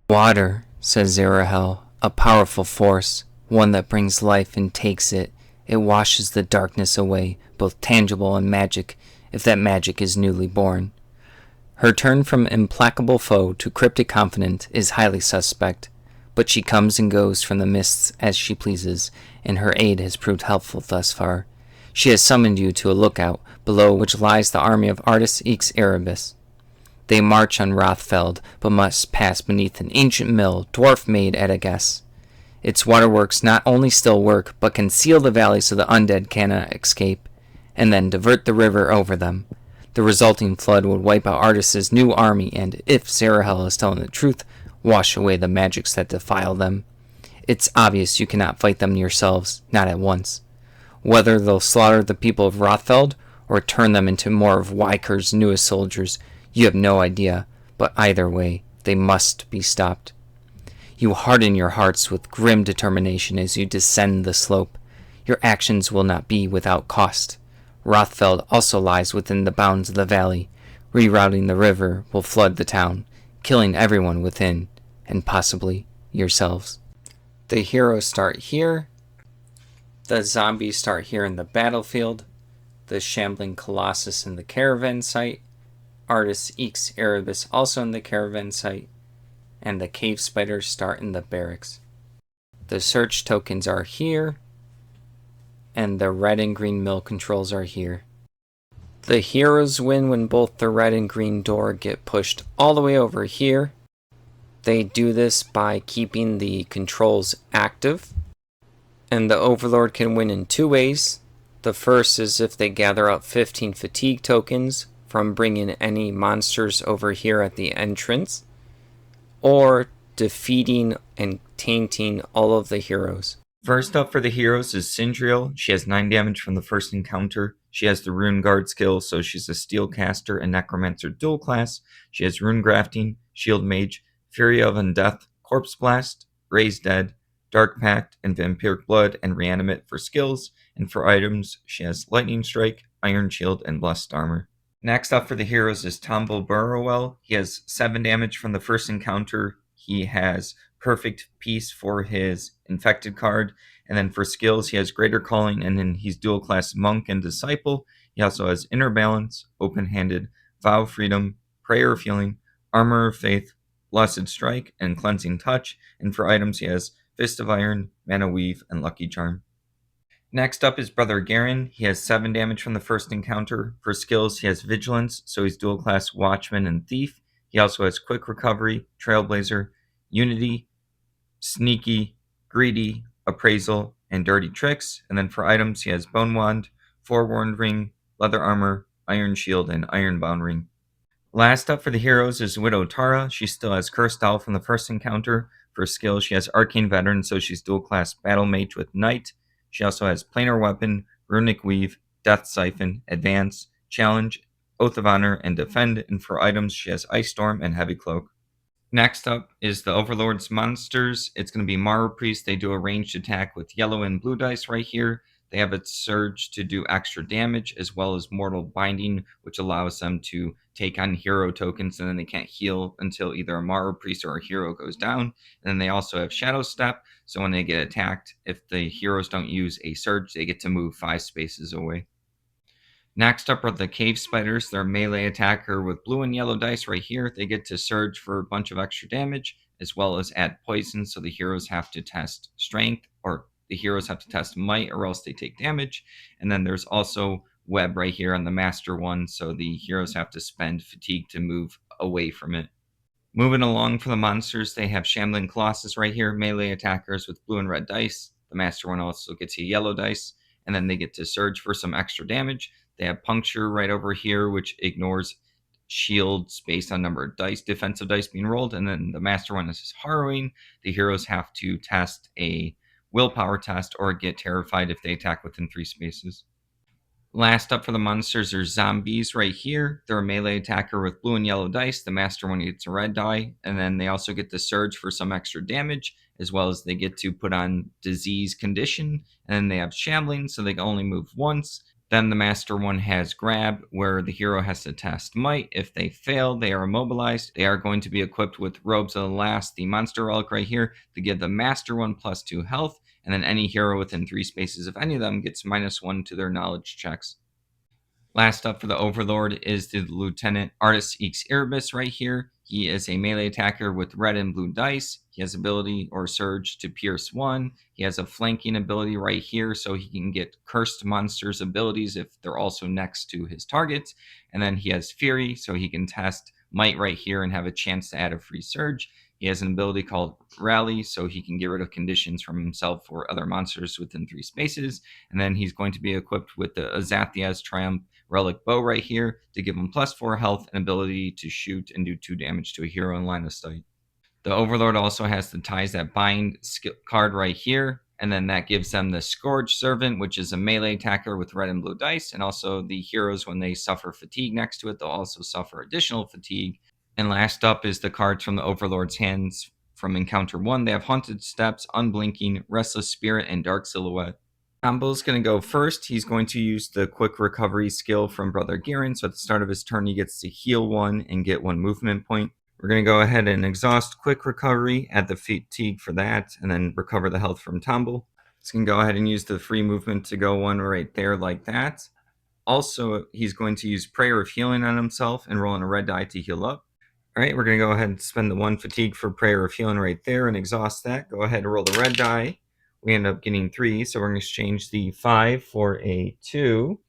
Water, says Zarahel, a powerful force, one that brings life and takes it. It washes the darkness away, both tangible and magic, if that magic is newly born. Her turn from implacable foe to cryptic confidant is highly suspect, but she comes and goes from the mists as she pleases, and her aid has proved helpful thus far. She has summoned you to a lookout, below which lies the army of Artis Ex Erebus. They march on Rothfeld, but must pass beneath an ancient mill, dwarf made at a guess. Its waterworks not only still work, but can seal the valley so the undead cannot escape, and then divert the river over them. The resulting flood would wipe out Artis's new army and, if Zarahel is telling the truth, wash away the magics that defile them. It's obvious you cannot fight them yourselves, not at once. Whether they'll slaughter the people of Rothfeld, or turn them into more of Wyker's newest soldiers, you have no idea, but either way, they must be stopped. You harden your hearts with grim determination as you descend the slope. Your actions will not be without cost. Rothfeld also lies within the bounds of the valley. Rerouting the river will flood the town, killing everyone within, and possibly yourselves. The heroes start here. The zombies start here in the battlefield. The shambling colossus in the caravan site. Artis Ex Erebus also in the caravan site. And the cave spiders start in the barracks. The search tokens are here. And the red and green mill controls are here. The heroes win when both the red and green door get pushed all the way over here. They do this by keeping the controls active. And the Overlord can win in two ways. The first is if they gather up 15 fatigue tokens from bringing any monsters over here at the entrance, or defeating and tainting all of the heroes. First up for the heroes is Sindriel. She has 9 damage from the first encounter. She has the Rune Guard skill, so she's a Steel Caster and Necromancer dual class. She has Rune Grafting, Shield Mage, Fury of Undeath, Corpse Blast, Raise Dead, Dark Pact, and Vampiric Blood, and Reanimate for skills. And for items, she has Lightning Strike, Iron Shield, and Blessed Armor. Next up for the heroes is Tombo Burrowell. He has 7 damage from the first encounter. He has Perfect Peace for his Infected card. And then for skills, he has Greater Calling, and then he's dual class Monk and Disciple. He also has Inner Balance, Open Handed, Vow of Freedom, Prayer of Healing, Armor of Faith, Blessed Strike, and Cleansing Touch. And for items, he has Fist of Iron, Mana Weave, and Lucky Charm. Next up is Brother Garen. He has 7 damage from the first encounter. For skills, he has Vigilance, so he's dual class Watchman and Thief. He also has Quick Recovery, Trailblazer, Unity, Sneaky, Greedy, Appraisal, and Dirty Tricks. And then for items, he has Bone Wand, Forewarned Ring, Leather Armor, Iron Shield, and Ironbound Ring. Last up for the heroes is Widow Tara. She still has Cursed Owl from the first encounter. For skills, she has Arcane Veteran, so she's dual class Battle Mage with Knight. She also has Planar Weapon, Runic Weave, Death Siphon, Advance, Challenge, Oath of Honor, and Defend. And for items, she has Ice Storm and Heavy Cloak. Next up is the Overlord's monsters. It's going to be Mara Priest. They do a ranged attack with yellow and blue dice right here. They have its Surge to do extra damage, as well as Mortal Binding, which allows them to take on hero tokens, and then they can't heal until either a Mara Priest or a hero goes down. And then they also have Shadow Step, so when they get attacked, if the heroes don't use a Surge, they get to move 5 spaces away. Next up are the Cave Spiders. They're a melee attacker with blue and yellow dice right here. They get to Surge for a bunch of extra damage, as well as add Poison, so the heroes have to test Strength, or the heroes have to test Might, or else they take damage. And then there's also Web right here on the Master one, so the heroes have to spend Fatigue to move away from it. Moving along for the monsters, they have Shambling Colossus right here, melee attackers with blue and red dice. The Master one also gets a yellow dice, and then they get to Surge for some extra damage. They have Puncture right over here, which ignores shields based on number of dice, defensive dice being rolled. And then the Master one is Harrowing. The heroes have to test a willpower test or get terrified if they attack within 3 spaces. Last up for the monsters are zombies right here. They're a melee attacker with blue and yellow dice. The Master one gets a red die. And then they also get the Surge for some extra damage, as well as they get to put on Disease Condition. And then they have Shambling, so they can only move once. Then the master one has grab, where the hero has to test might. If they fail, they are immobilized. They are going to be equipped with Robes of the Last, the monster relic right here, to give the master one +2 health, and then any hero within 3 spaces of any of them gets -1 to their knowledge checks. Last up for the Overlord is the Lieutenant Artis Ex Erebus right here. He is a melee attacker with red and blue dice. He has ability or surge to pierce 1. He has a flanking ability right here, so he can get cursed monsters' abilities if they're also next to his targets. And then he has Fury, so he can test might right here and have a chance to add a free surge. He has an ability called Rally, so he can get rid of conditions from himself or other monsters within 3 spaces. And then he's going to be equipped with the Azathia's Triumph Relic Bow right here to give him +4 health and ability to shoot and do 2 damage to a hero in line of sight. The Overlord also has the Ties That Bind card right here, and then that gives them the Scourge Servant, which is a melee attacker with red and blue dice, and also the heroes, when they suffer fatigue next to it, they'll also suffer additional fatigue. And last up is the cards from the Overlord's hands from Encounter 1. They have Haunted Steps, Unblinking, Restless Spirit, and Dark Silhouette. Combo's going to go first. He's going to use the quick recovery skill from Brother Garen. So at the start of his turn, he gets to heal 1 and get 1 movement point. We're going to go ahead and exhaust quick recovery, add the fatigue for that, and then recover the health from Tomble. He's going to go ahead and use the free movement to go 1 right there like that. Also, he's going to use Prayer of Healing on himself and roll in a red die to heal up. All right, we're going to go ahead and spend the 1 fatigue for Prayer of Healing right there and exhaust that. Go ahead and roll the red die. We end up getting 3, so we're going to exchange the 5 for a 2,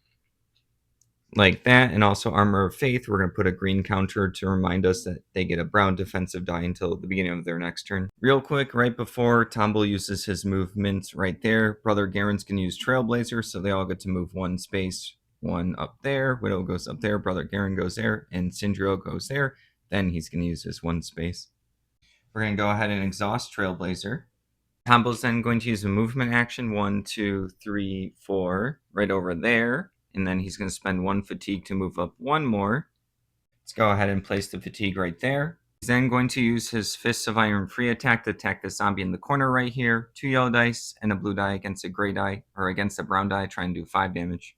like that, and also Armor of Faith. We're going to put a green counter to remind us that they get a brown defensive die until the beginning of their next turn. Real quick, right before Tomble uses his movement right there, Brother Garen's going to use Trailblazer, so they all get to move 1 space, 1 up there, Widow goes up there, Brother Garen goes there, and Sindrio goes there. Then he's going to use his 1 space. We're going to go ahead and exhaust Trailblazer. Tomble's then going to use a movement action, 1, 2, 3, 4, right over there. And then he's going to spend 1 fatigue to move up 1 more. Let's go ahead and place the fatigue right there. He's then going to use his Fists of Iron free attack to attack the zombie in the corner right here. 2 yellow dice and a blue die against a gray die, or against a brown die, try and do 5 damage.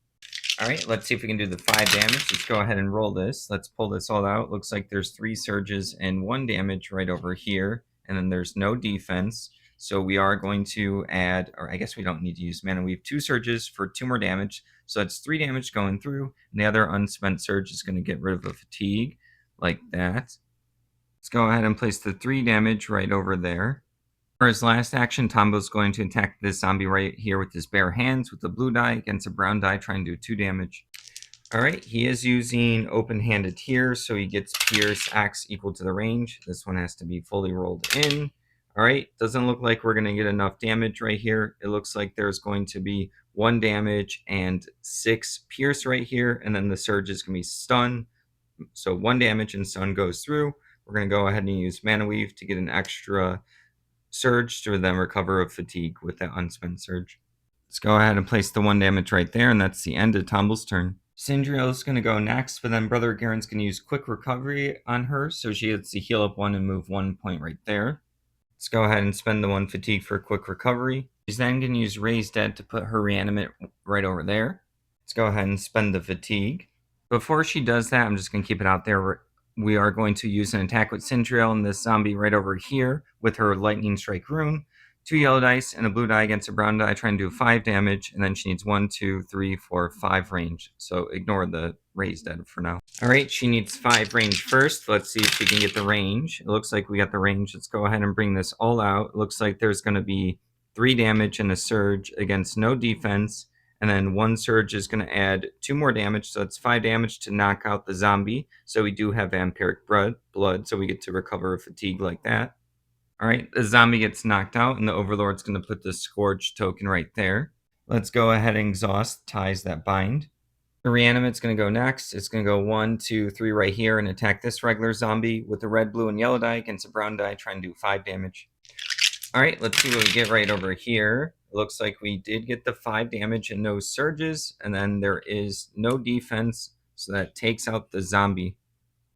All right, let's see if we can do the 5 damage. Let's go ahead and roll this. Let's pull this all out. Looks like there's 3 surges and 1 damage right over here. And then there's no defense. So we are going to add, or I guess we don't need to use mana. We have 2 surges for 2 more damage. So that's 3 damage going through. And the other unspent surge is going to get rid of a fatigue like that. Let's go ahead and place the 3 damage right over there. For his last action, Tombo's going to attack this zombie right here with his bare hands with the blue die against a brown die, trying to do 2 damage. All right, he is using open-handed here, so he gets Pierce Axe equal to the range. This one has to be fully rolled in. All right, doesn't look like we're going to get enough damage right here. It looks like there's going to be 1 damage and 6 Pierce right here, and then the surge is going to be stun. So 1 damage and stun goes through. We're going to go ahead and use Mana Weave to get an extra surge to then recover of fatigue with that unspent surge. Let's go ahead and place the 1 damage right there, and that's the end of Tomble's turn. Sindrio's going to go next, but then Brother Garen's going to use quick recovery on her, so she gets to heal up 1 and move 1 point right there. Let's go ahead and spend the 1 fatigue for quick recovery. She's then going to use Raise Dead to put her reanimate right over there. Let's go ahead and spend the fatigue. Before she does that, I'm just going to keep it out there. We are going to use an attack with Sindriel and this zombie right over here with her Lightning Strike rune. 2 yellow dice and a blue die against a brown die, trying to do 5 damage, and then she needs 1, 2, 3, 4, 5 range. So ignore the Raise Dead for now. All right, she needs 5 range first. Let's see if she can get the range. It looks like we got the range. Let's go ahead and bring this all out. It looks like there's going to be 3 damage and a surge against no defense. And then 1 surge is going to add 2 more damage, so it's 5 damage to knock out the zombie. So we do have vampiric blood, so we get to recover fatigue like that. All right, the zombie gets knocked out, and the Overlord's going to put the Scourge token right there. Let's go ahead and exhaust Ties That Bind. The Reanimate's going to go next. It's going to go 1, 2, 3 right here and attack this regular zombie with a red, blue, and yellow die against a brown die, trying to do 5 damage. All right, let's see what we get right over here. It looks like we did get the 5 damage and no surges, and then there is no defense, so that takes out the zombie.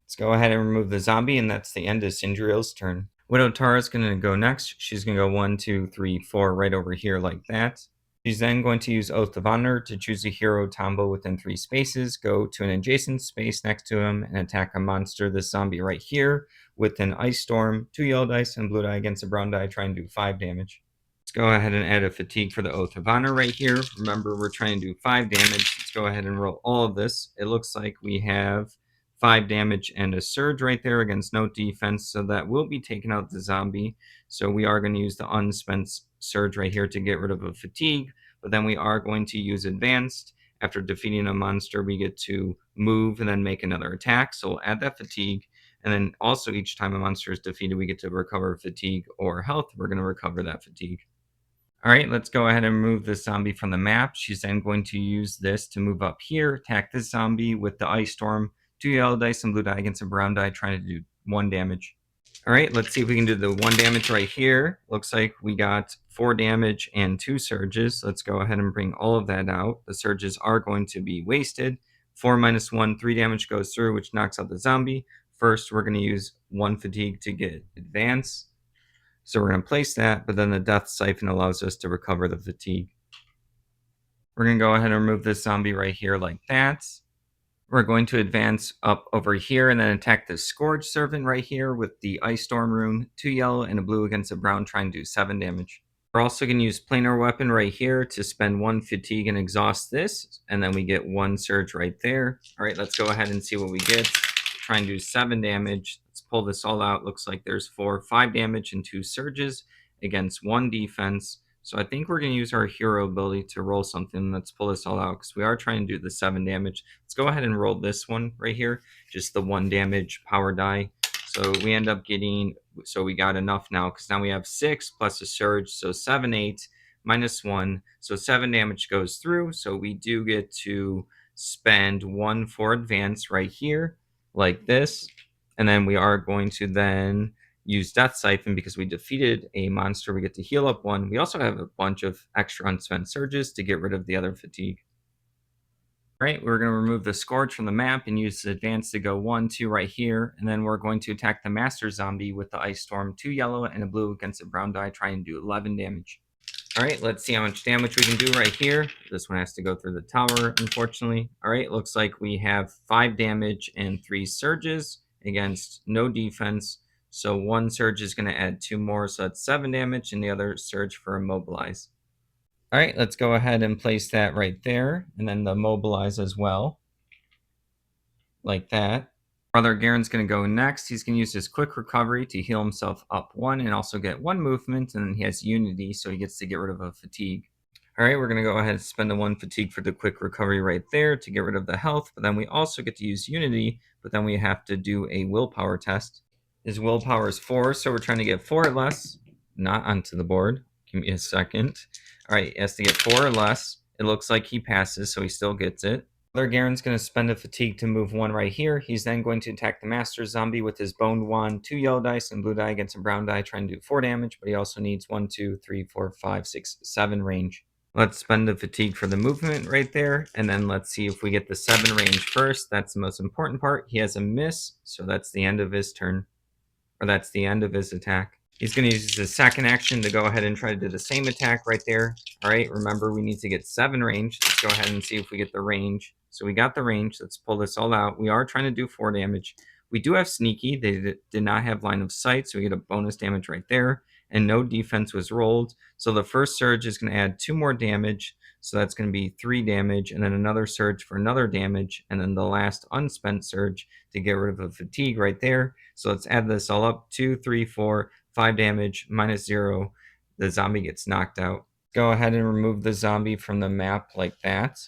Let's go ahead and remove the zombie, and that's the end of Sindriel's turn. Widow Tara's going to go next. She's going to go 1, 2, 3, 4 right over here like that. She's then going to use Oath of Honor to choose a hero combo within 3 spaces, go to an adjacent space next to him, and attack a monster, this zombie right here, with an Ice Storm, 2 yellow dice, and blue die against a brown die, try and do 5 damage. Let's go ahead and add a Fatigue for the Oath of Honor right here. Remember, we're trying to do 5 damage. Let's go ahead and roll all of this. It looks like we have 5 damage and a Surge right there against no defense, so that will be taking out the zombie. So we are going to use the unspent Surge right here to get rid of a Fatigue, but then we are going to use Advanced. After defeating a monster, we get to move and then make another attack, so we'll add that Fatigue. And then also each time a monster is defeated, we get to recover Fatigue or health. We're going to recover that Fatigue. All right, let's go ahead and remove this zombie from the map. She's then going to use this to move up here, attack this zombie with the Ice Storm, 2 yellow dice and blue die against a brown die, trying to do 1 damage. All right, let's see if we can do the 1 damage right here. Looks like we got 4 damage and 2 surges. Let's go ahead and bring all of that out. The surges are going to be wasted. 4 minus 1, 3 damage goes through, which knocks out the zombie. First, we're going to use 1 fatigue to get advance. So we're going to place that, but then the Death Siphon allows us to recover the fatigue. We're going to go ahead and remove this zombie right here like that. We're going to advance up over here and then attack the Scourge Servant right here with the Ice Storm rune, 2 yellow and a blue against a brown, trying to do 7 damage. We're also going to use Planar Weapon right here to spend 1 fatigue and exhaust this, and then we get 1 surge right there. All right, let's go ahead and see what we get. Try and do 7 damage. Let's pull this all out. Looks like there's 5 damage and 2 surges against 1 defense. So I think we're going to use our hero ability to roll something. Let's pull this all out because we are trying to do the 7 damage. Let's go ahead and roll this one right here, just the 1 damage power die. So we end up getting, so we got enough now because now we have 6 plus a surge, so 7, 8 minus 1. So 7 damage goes through. So we do get to spend 1 for advance right here, like this. And then we are going to then use Death Siphon because we defeated a monster. We get to heal up 1. We also have a bunch of extra unspent surges to get rid of the other fatigue. All right, we're going to remove the Scourge from the map and use the advance to go 1, 2 right here. And then we're going to attack the Master Zombie with the Ice Storm, 2 yellow and a blue against a brown die, try and do 11 damage. All right, let's see how much damage we can do right here. This one has to go through the tower, unfortunately. All right, looks like we have 5 damage and 3 surges against no defense. So 1 surge is going to add 2 more, so that's 7 damage, and the other surge for immobilize. All right, let's go ahead and place that right there, and then the mobilize as well, like that. Brother Garen's going to go next. He's going to use his quick recovery to heal himself up 1 and also get 1 movement, and then he has unity, so he gets to get rid of a fatigue. All right, we're going to go ahead and spend the 1 fatigue for the quick recovery right there to get rid of the health, but then we also get to use unity, but then we have to do a willpower test. His willpower is 4, so we're trying to get 4 or less, not onto the board. Give me a second. All right, he has to get 4 or less. It looks like he passes, so he still gets it. Brother Garen's going to spend a fatigue to move 1 right here. He's then going to attack the Master Zombie with his Boned Wand, 2 yellow dice and blue die against a brown die, trying to do 4 damage, but he also needs 1, 2, 3, 4, 5, 6, 7 range. Let's spend the fatigue for the movement right there, and then let's see if we get the 7 range first. That's the most important part. He has a miss, so that's the end of his turn, or that's the end of his attack. He's going to use his second action to go ahead and try to do the same attack right there. All right, remember we need to get 7 range. Let's go ahead and see if we get the range. So we got the range. Let's pull this all out. We are trying to do 4 damage. We do have sneaky. They did not have line of sight, so we get a bonus damage right there. And no defense was rolled. So the first surge is going to add 2 more damage. So that's going to be 3 damage, and then another surge for another damage, and then the last unspent surge to get rid of a fatigue right there. So let's add this all up. 2, 3, 4, 5 damage, minus 0. The zombie gets knocked out. Go ahead and remove the zombie from the map like that.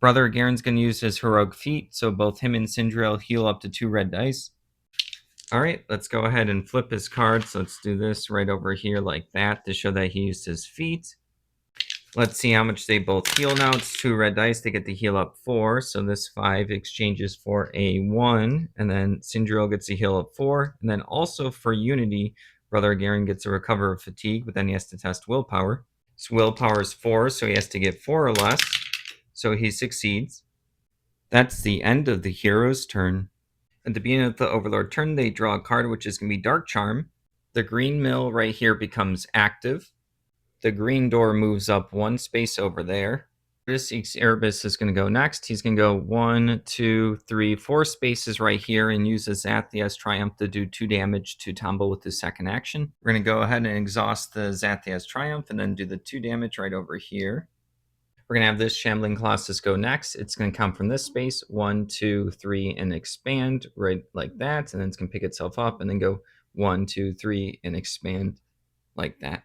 Brother Garen's going to use his heroic feat, so both him and Sindriel heal up to 2 red dice. All right, let's go ahead and flip his card. So let's do this right over here like that to show that he used his feat. Let's see how much they both heal now. It's 2 red dice. They get to heal up 4. So this 5 exchanges for a 1. And then Sindriel gets to heal up 4. And then also for Unity, Brother Garen gets to recover of fatigue, but then he has to test willpower. His willpower is 4, so he has to get 4 or less. So he succeeds. That's the end of the hero's turn. At the beginning of the Overlord turn, they draw a card, which is going to be Dark Charm. The green mill right here becomes active. The green door moves up one space over there. This Erebus is going to go next. He's going to go 1, 2, 3, 4 spaces right here and use his Zathias Triumph to do 2 damage to Tombo with his second action. We're going to go ahead and exhaust the Zathias Triumph and then do the 2 damage right over here. We're going to have this Shambling Colossus go next. It's going to come from this space, 1, 2, 3, and expand right like that. And then it's going to pick itself up and then go 1, 2, 3, and expand like that.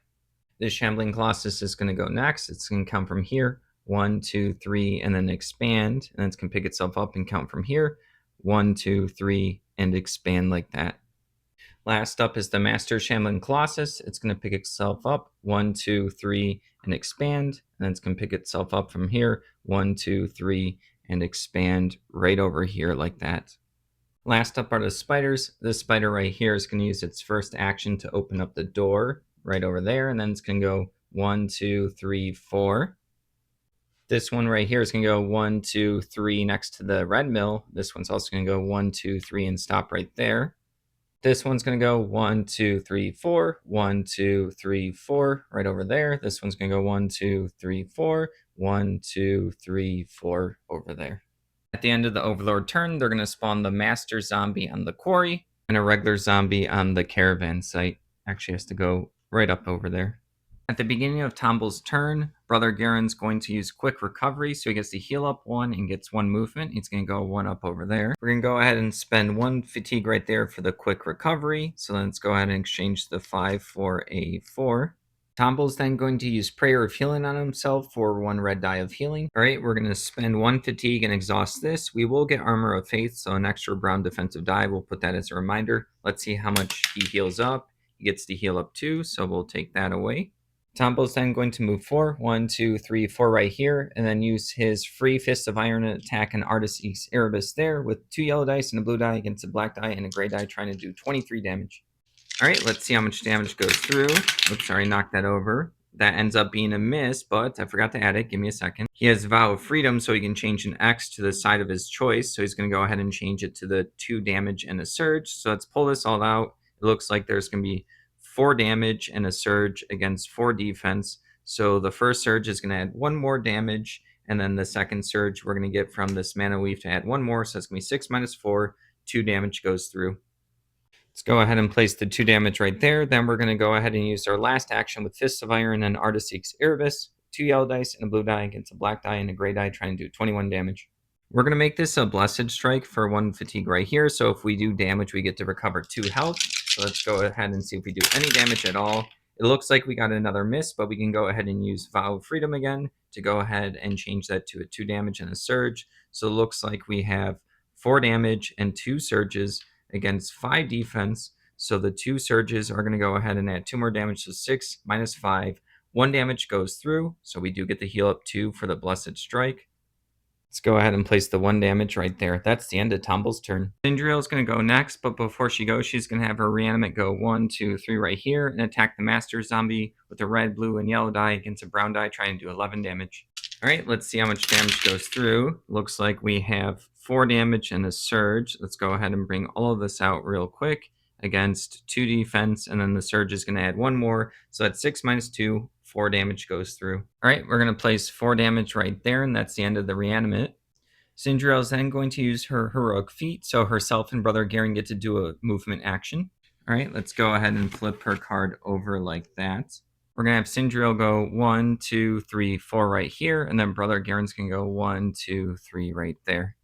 This Shambling Colossus is going to go next. It's going to come from here, 1, 2, 3, and then expand. And then it's going to pick itself up and count from here, 1, 2, 3, and expand like that. Last up is the Master Shambling Colossus. It's going to pick itself up, 1, 2, 3, and expand. And then it's going to pick itself up from here, 1, 2, 3, and expand right over here like that. Last up are the spiders. This spider right here is going to use its first action to open up the door right over there. And then it's going to go 1, 2, 3, 4. This one right here is going to go 1, 2, 3 next to the red mill. This one's also going to go 1, 2, 3 and stop right there. This one's going to go 1, 2, 3, 4, 1, 2, 3, 4 right over there. This one's going to go 1, 2, 3, 4, 1, 2, 3, 4 over there. At the end of the Overlord turn, they're going to spawn the Master Zombie on the quarry and a regular zombie on the caravan site. Actually has to go right up over there. At the beginning of Tombo's turn, Brother Garen's going to use Quick Recovery, so he gets to heal up 1 and gets 1 movement. He's going to go 1 up over there. We're going to go ahead and spend 1 fatigue right there for the Quick Recovery. So let's go ahead and exchange the 5 for a 4. Tombo's then going to use Prayer of Healing on himself for 1 red die of healing. All right, we're going to spend 1 fatigue and exhaust this. We will get Armor of Faith, so an extra brown defensive die. We'll put that as a reminder. Let's see how much he heals up. He gets to heal up 2, so we'll take that away. Tombo's then going to move 4, 1, 2, 3, 4 right here, and then use his free Fist of Iron and attack an Artis Erebus there with 2 yellow dice and a blue die against a black die and a gray die, trying to do 23 damage. All right, let's see how much damage goes through. Oops, sorry, knocked that over. That ends up being a miss, but I forgot to add it. Give me a second. He has Vow of Freedom, so he can change an X to the side of his choice. So he's going to go ahead and change it to the 2 damage and a surge. So let's pull this all out. It looks like there's going to be 4 damage and a surge against 4 defense. So the first surge is going to add 1 more damage, and then the second surge we're going to get from this Mana Weave to add 1 more. So it's going to be 6 minus 4, 2 damage goes through. Let's go ahead and place the 2 damage right there. Then we're going to go ahead and use our last action with Fists of Iron and Artis Erebus. 2 yellow dice and a blue die against a black die and a gray die, trying to do 21 damage. We're going to make this a Blessed Strike for 1 fatigue right here. So if we do damage, we get to recover 2 health. So let's go ahead and see if we do any damage at all. It looks like we got another miss, but we can go ahead and use Vow of Freedom again to go ahead and change that to a 2 damage and a surge. So it looks like we have 4 damage and 2 surges against 5 defense. So the 2 surges are going to go ahead and add 2 more damage. So 6 minus 5. 1 damage goes through. So we do get to heal up 2 for the Blessed Strike. Let's go ahead and place the 1 damage right there. That's the end of Tombo's turn. Sindriel is going to go next, but before she goes, she's going to have her Reanimate go 1, 2, 3 right here and attack the Master Zombie with a red, blue, and yellow die against a brown die, trying to do 11 damage. All right, let's see how much damage goes through. Looks like we have 4 damage and a surge. Let's go ahead and bring all of this out real quick against 2 defense, and then the surge is going to add 1 more. So that's 6 minus 2. 4 damage goes through. All right, we're going to place 4 damage right there, and that's the end of the Reanimate. Sindriel is then going to use her Heroic Feat, so herself and Brother Garen get to do a movement action. All right, let's go ahead and flip her card over like that. We're going to have Sindriel go 1, 2, 3, 4 right here, and then Brother Garen's going to go 1, 2, 3 right there.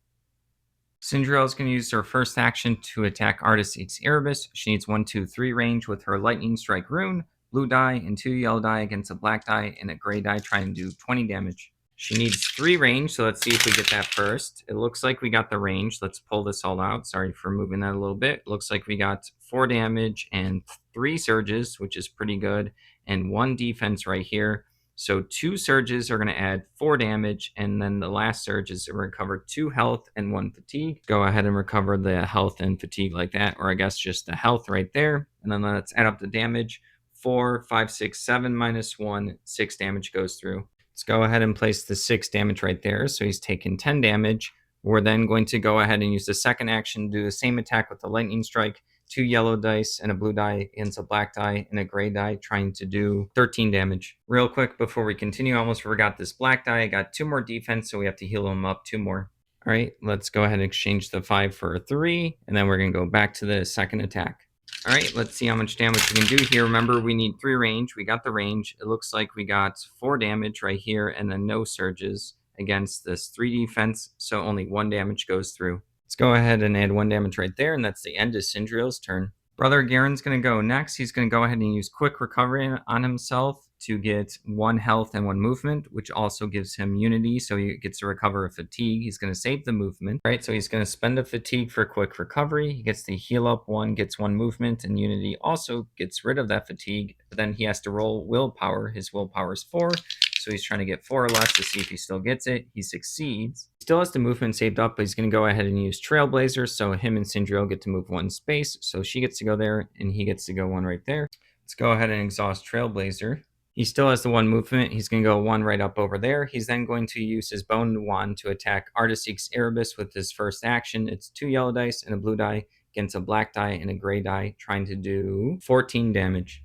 Sindriel is going to use her first action to attack Artis Erebus. She needs 1, 2, 3 range with her Lightning Strike rune, blue die, and 2 yellow die against a black die and a gray die, trying to do 20 damage. She needs 3 range, so let's see if we get that first. It looks like we got the range. Let's pull this all out. Sorry for moving that a little bit. It looks like we got 4 damage and 3 surges, which is pretty good, and 1 defense right here. So 2 surges are going to add 4 damage, and then the last surge is to recover 2 health and 1 fatigue. Go ahead and recover the health and fatigue like that, or I guess just the health right there. And then let's add up the damage. 4, 5, 6, 7 minus 1, 6 damage goes through. Let's go ahead and place the 6 damage right there. So he's taken 10 damage. We're then going to go ahead and use the second action to do the same attack with the Lightning Strike 2 yellow dice and a blue die against a black die and a gray die, trying to do 13 damage. Real quick before we continue, I almost forgot this black die. I got 2 more defense, so we have to heal him up 2 more. All right, let's go ahead and exchange the 5 for a 3, and then we're going to go back to the second attack. All right, let's see how much damage we can do here. Remember, we need 3 range. We got the range. It looks like we got 4 damage right here and then no surges against this 3 defense, so only 1 damage goes through. Let's go ahead and add 1 damage right there, and that's the end of Sindriel's turn. Brother Garen's going to go next. He's going to go ahead and use Quick Recovery on himself to get 1 health and 1 movement, which also gives him Unity, so he gets to recover a fatigue. He's going to save the movement. All right, so he's going to spend a fatigue for Quick Recovery. He gets to heal up 1, gets 1 movement, and Unity also gets rid of that fatigue. But then he has to roll Willpower. His Willpower is 4. So he's trying to get 4 or less to see if he still gets it. He succeeds. He still has the movement saved up, but he's going to go ahead and use Trailblazer. So him and Sindriel get to move 1 space. So she gets to go there, and he gets to go 1 right there. Let's go ahead and exhaust Trailblazer. He still has the 1 movement. He's going to go 1 right up over there. He's then going to use his Bone Wand to attack Artiseek's Erebus with his first action. It's 2 yellow dice and a blue die against a black die and a gray die, trying to do 14 damage.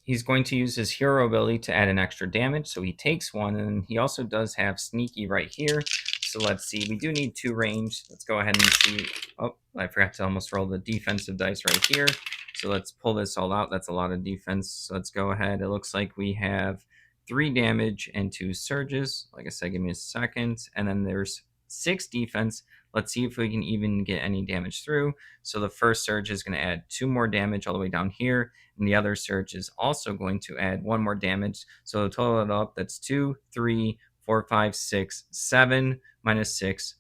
He's going to use his hero ability to add an extra damage, so he takes 1, and he also does have Sneaky right here. So let's see, we do need 2 range. Let's go ahead and see. Oh, I forgot to almost roll the defensive dice right here. So let's pull this all out. That's a lot of defense. So let's go ahead. It looks like we have 3 damage and 2 surges. Like I said, give me a second. And then there's 6 defense. Let's see if we can even get any damage through. So the first surge is going to add 2 more damage all the way down here. And the other surge is also going to add 1 more damage. So total it up, that's 2, 3, 4, 5, 6, 7 minus 6.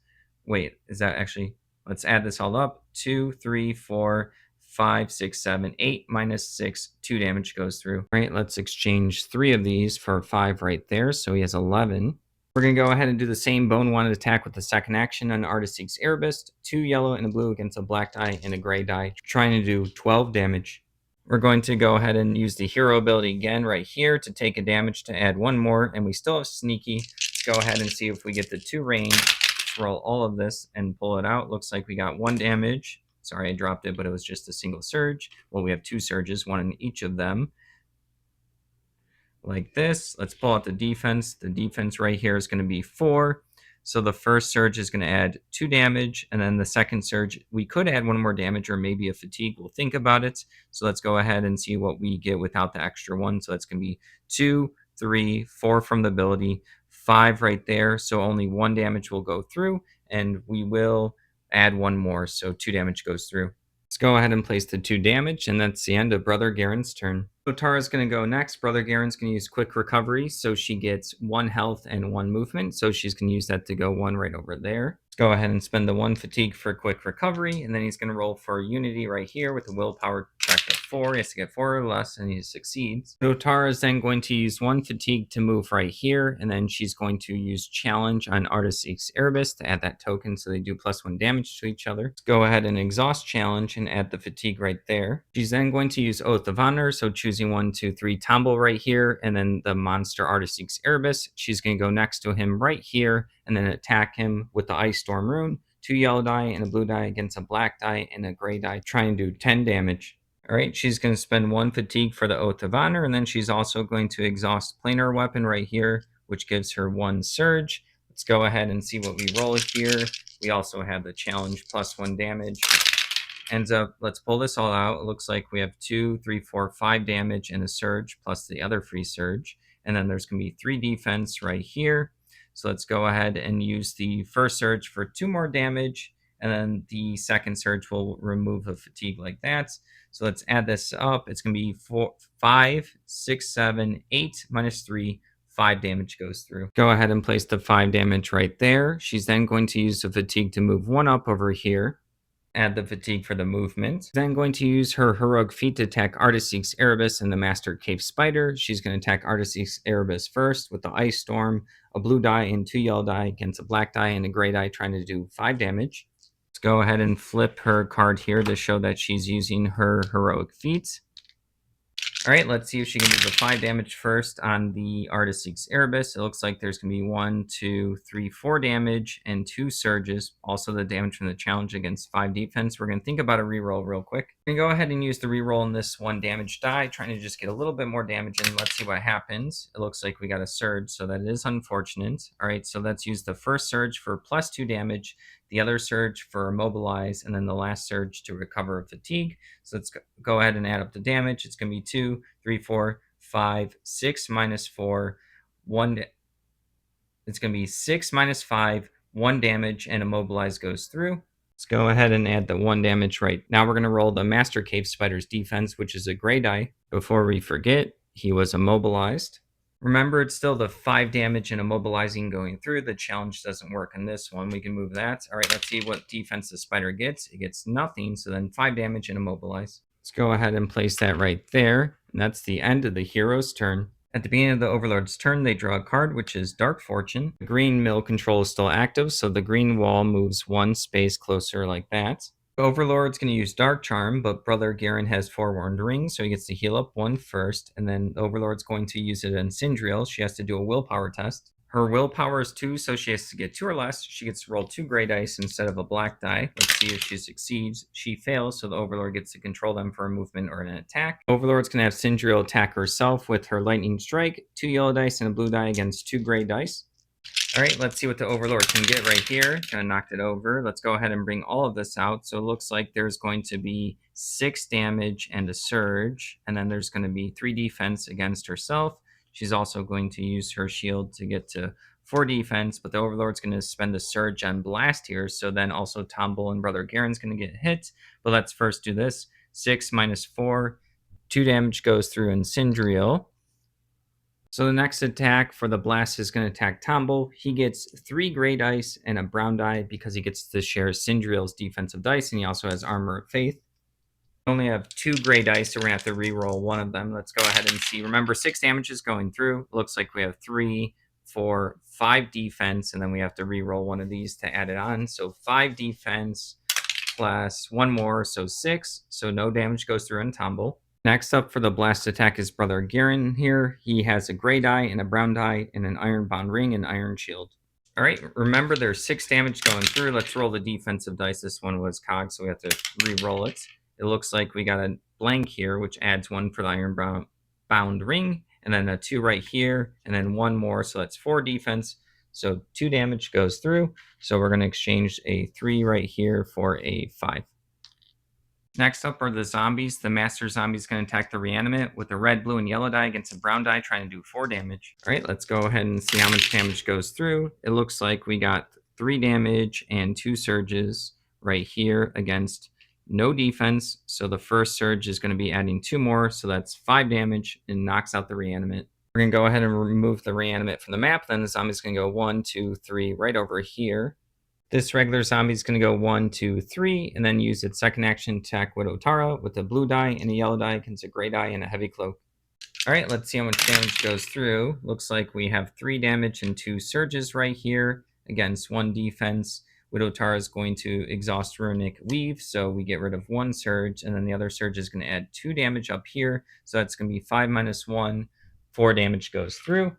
Wait, is that actually, let's add this all up. 2, 3, 4, 5, 6, 7, 8 minus 6, 2 damage goes through. All right, let's exchange 3 of these for 5 right there. So he has 11. We're going to go ahead and do the same Bone Wand attack with the second action on Artiseek's Erebus. 2 yellow and a blue against a black die and a gray die, trying to do 12 damage. We're going to go ahead and use the hero ability again right here to take a damage to add 1 more, and we still have Sneaky. Let's go ahead and see if we get the 2 range. Let's roll all of this and pull it out. Looks like we got 1 damage. Sorry, I dropped it, but it was just a single surge. Well, we have 2 surges, 1 in each of them. Like this. Let's pull out the defense. The defense right here is going to be 4. So the first surge is going to add 2 damage, and then the second surge, we could add 1 more damage or maybe a fatigue. We'll think about it. So let's go ahead and see what we get without the extra 1. So that's going to be 2, 3, 4 from the ability, 5 right there. So only 1 damage will go through, and we will add 1 more. So 2 damage goes through. Let's go ahead and place the 2 damage, and that's the end of Brother Garen's turn. So Tara's going to go next. Brother Garen's going to use Quick Recovery, so she gets 1 health and 1 movement. So she's going to use that to go 1 right over there. Let's go ahead and spend the 1 fatigue for Quick Recovery, and then he's going to roll for Unity right here with a willpower check of 4. He has to get 4 or less, and he succeeds. So Tara is then going to use 1 fatigue to move right here, and then she's going to use Challenge on Artiseek's Erebus to add that token, so they do +1 damage to each other. Let's go ahead and exhaust Challenge and add the fatigue right there. She's then going to use Oath of Honor, so choosing 1, 2, 3 Tombow right here, and then the monster Artiseek's Erebus. She's going to go next to him right here, and then attack him with the Ice Storm rune. 2 yellow die and a blue die against a black die and a gray die, trying to do 10 damage. All right, she's going to spend 1 fatigue for the Oath of Honor, and then she's also going to exhaust Planar Weapon right here, which gives her 1 surge. Let's go ahead and see what we roll here. We also have the challenge +1 damage. Ends up, let's pull this all out. It looks like we have 2, 3, 4, 5 damage and a surge plus the other free surge. And then there's going to be 3 defense right here. So let's go ahead and use the first surge for 2 more damage. And then the second surge will remove a fatigue like that. So let's add this up. It's going to be 4, 5, 6, 7, 8 minus 3. 5 damage goes through. Go ahead and place the 5 damage right there. She's then going to use the fatigue to move 1 up over here. Add the fatigue for the movement. Then going to use her heroic feat to attack Artiseek's Erebus and the Master Cave Spider. She's going to attack Artiseek's Erebus first with the Ice Storm, a blue die and 2 yellow die against a black die and a gray die, trying to do 5 damage. Let's go ahead and flip her card here to show that she's using her heroic feat. All right, let's see if she can do the 5 damage first on the Artist Seeks Erebus. It looks like there's going to be 1, 2, 3, 4 damage and 2 surges. Also the damage from the challenge against 5 defense. We're going to think about a reroll real quick. We're going to go ahead and use the reroll on this 1 damage die, trying to just get a little bit more damage in. Let's see what happens. It looks like we got a surge, so that is unfortunate. All right, so let's use the first surge for plus 2 damage, the other surge for immobilize, and then the last surge to recover fatigue. So let's go ahead and add up the damage. It's going to be 2, 3, 4, 5, 6 minus 4, 1. It's going to be 6 minus 5, 1 damage, and immobilize goes through. Let's go ahead and add the 1 damage right. Now we're going to roll the Master Cave Spider's defense, which is a gray die. Before we forget, he was immobilized. Remember, it's still the 5 damage and immobilizing going through. The challenge doesn't work on this one. We can move that. All right, let's see what defense the spider gets. It gets nothing, so then 5 damage and immobilize. Let's go ahead and place that right there. And that's the end of the hero's turn. At the beginning of the Overlord's turn, they draw a card, which is Dark Fortune. The green mill control is still active, so the green wall moves 1 space closer like that. Overlord's going to use Dark Charm, but Brother Garen has Forewarned Ring, so he gets to heal up 1 first, and then Overlord's going to use it on Sindriel. She has to do a willpower test. Her willpower is 2, so she has to get 2 or less. She gets to roll 2 gray dice instead of a black die. Let's see if she succeeds. She fails, so the Overlord gets to control them for a movement or an attack. Overlord's going to have Sindriel attack herself with her Lightning Strike, 2 yellow dice and a blue die against 2 gray dice. All right, let's see what the Overlord can get right here. Kind of knocked it over. Let's go ahead and bring all of this out. So it looks like there's going to be 6 damage and a surge, and then there's going to be 3 defense against herself. She's also going to use her shield to get to 4 defense, but the Overlord's going to spend the surge on blast here. So then also Tombull and Brother Garen's going to get hit. But let's first do this. 6 minus 4, 2 damage goes through in Sindriel. So the next attack for the blast is going to attack Tombull. He gets 3 gray dice and a brown die because he gets to share Sindriel's defensive dice, and he also has Armor of Faith. We only have 2 gray dice, so we're going to have to re-roll one of them. Let's go ahead and see. Remember, 6 damage is going through. It looks like we have 3, 4, 5 defense, and then we have to re-roll one of these to add it on. So 5 defense plus 1 more, so 6. So no damage goes through on Tombull. Next up for the blast attack is Brother Garen here. He has a gray die and a brown die and an iron bound ring and iron shield. All right, remember there's 6 damage going through. Let's roll the defensive dice. This one was cog, so we have to re-roll it. It looks like we got a blank here, which adds 1 for the iron bound ring, and then a 2 right here, and then 1 more, so that's 4 defense. So 2 damage goes through. So we're going to exchange a 3 right here for a 5. Next up are the zombies. The master zombie is going to attack the reanimate with a red, blue, and yellow die against a brown die, trying to do 4 damage. All right, let's go ahead and see how much damage goes through. It looks like we got 3 damage and 2 surges right here against no defense. So the first surge is going to be adding 2 more, so that's 5 damage and knocks out the reanimate. We're going to go ahead and remove the reanimate from the map. Then the zombie's going to go 1, 2, 3 right over here. This regular zombie is going to go 1, 2, 3, and then use its second action to attack Widow Tara with a blue die and a yellow die against a gray die and a heavy cloak. All right, let's see how much damage goes through. Looks like we have 3 damage and 2 surges right here against 1 defense. Widow Tara is going to exhaust Runic Weave, so we get rid of 1 surge, and then the other surge is going to add 2 damage up here. So that's going to be 5 minus 1, 4 damage goes through.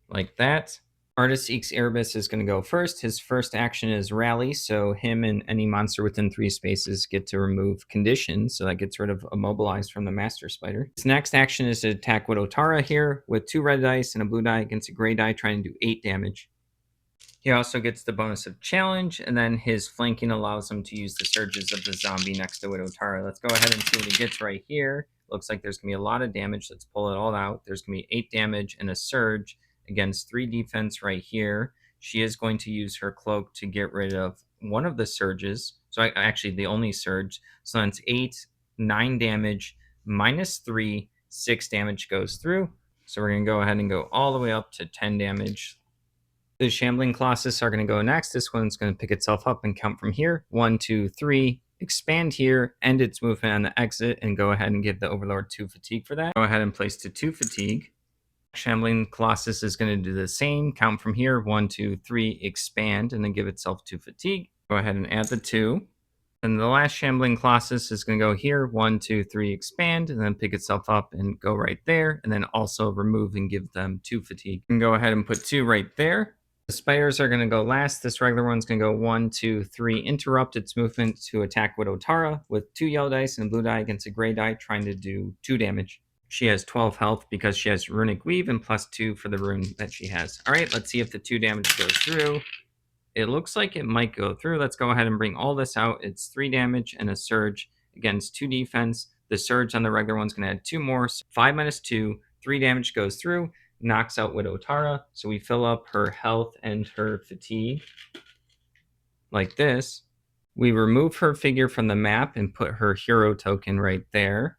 Like that. Artist Seeks Erebus is going to go first. His first action is Rally, so him and any monster within 3 spaces get to remove conditions, so that gets rid of Immobilize from the Master Spider. His next action is to attack Widow Tara here with 2 red dice and a blue die against a gray die, trying to do 8 damage. He also gets the bonus of Challenge, and then his flanking allows him to use the surges of the zombie next to Widow Tara. Let's go ahead and see what he gets right here. Looks like there's going to be a lot of damage. Let's pull it all out. There's going to be 8 damage and a surge against 3 defense right here. She is going to use her cloak to get rid of one of the surges. So actually the only surge. So that's 8, 9 damage, minus 3, 6 damage goes through. So we're going to go ahead and go all the way up to 10 damage. The Shambling Colossus are going to go next. This one's going to pick itself up and count from here. 1, 2, 3. Expand here, end its movement on the exit, and go ahead and give the Overlord 2 fatigue for that. Go ahead and place to 2 fatigue. Shambling Colossus is going to do the same. Count from here. 1, 2, 3. Expand, and then give itself 2 fatigue. Go ahead and add the 2. And the last Shambling Colossus is going to go here, 1, 2, 3, expand, and then pick itself up and go right there, and then also remove and give them 2 fatigue. You can go ahead and put 2 right there. The spiders are going to go last. This regular one's going to go 1, 2, 3, interrupt its movement to attack Widow Tara with 2 yellow dice and a blue die against a gray die, trying to do 2 damage. She has 12 health because she has Runic Weave and +2 for the rune that she has. All right, let's see if the 2 damage goes through. It looks like it might go through. Let's go ahead and bring all this out. It's 3 damage and a surge against 2 defense. The surge on the regular one's going to add 2 more. So 5 minus 2, 3 damage goes through, knocks out Widow Tara. So we fill up her health and her fatigue like this. We remove her figure from the map and put her hero token right there.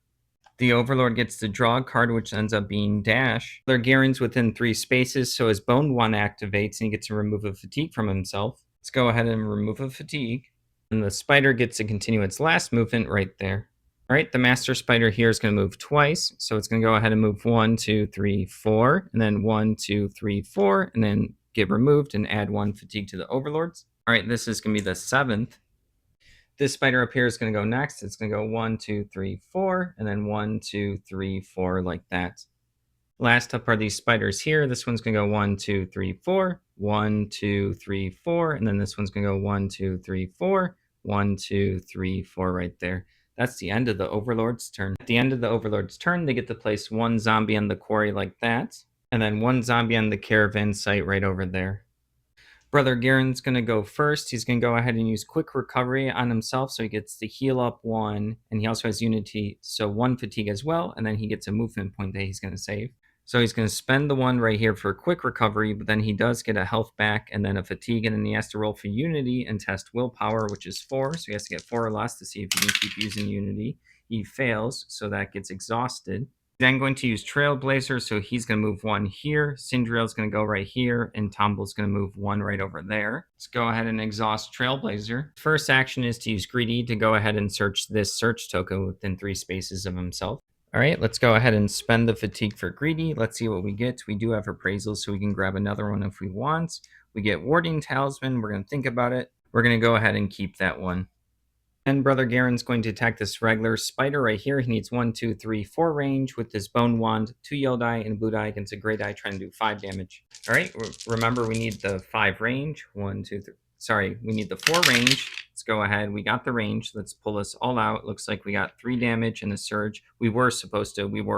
The Overlord gets to draw a card, which ends up being Dash. Their Garen's within 3 spaces, so his Bone 1 activates, and he gets to remove a fatigue from himself. Let's go ahead and remove a fatigue. And the spider gets to continue its last movement right there. All right, the Master Spider here is going to move twice, so it's going to go ahead and move 1, 2, 3, 4, and then 1, 2, 3, 4, and then get removed and add 1 fatigue to the Overlords. All right, this is going to be the 7th. This spider up here is going to go next. It's going to go 1, 2, 3, 4, and then 1, 2, 3, 4, like that. Last up are these spiders here. This one's going to go 1, 2, 3, 4, 1, 2, 3, 4, and then this one's going to go 1, 2, 3, 4, 1, 2, 3, 4 right there. That's the end of the Overlord's turn. At the end of the Overlord's turn, they get to place 1 zombie on the quarry like that, and then 1 zombie on the caravan site right over there. Brother Garen's going to go first. He's going to go ahead and use Quick Recovery on himself, so he gets to heal up 1, and he also has Unity, so 1 fatigue as well, and then he gets a movement point that he's going to save. So he's going to spend the 1 right here for Quick Recovery, but then he does get a health back and then a fatigue, and then he has to roll for Unity and test Willpower, which is 4, so he has to get 4 or less to see if he can keep using Unity. He fails, so that gets exhausted. Then going to use Trailblazer, so he's going to move 1 here. Sindriel's going to go right here, and Tomble's going to move 1 right over there. Let's go ahead and exhaust Trailblazer. First action is to use Greedy to go ahead and search this search token within 3 spaces of himself. All right, let's go ahead and spend the fatigue for Greedy. Let's see what we get. We do have Appraisal, so we can grab another one if we want. We get Warding Talisman. We're going to think about it. We're going to go ahead and keep that one. And Brother Garen's going to attack this regular spider right here. He needs 1, 2, 3, 4 range with this Bone Wand, 2 yellow die and a blue die against a gray die, trying to do 5 damage. All right, remember we need the 5 range. 1, 2, 3. Sorry, we need the 4 range. Let's go ahead. We got the range. Let's pull this all out. Looks like we got 3 damage and a surge. We were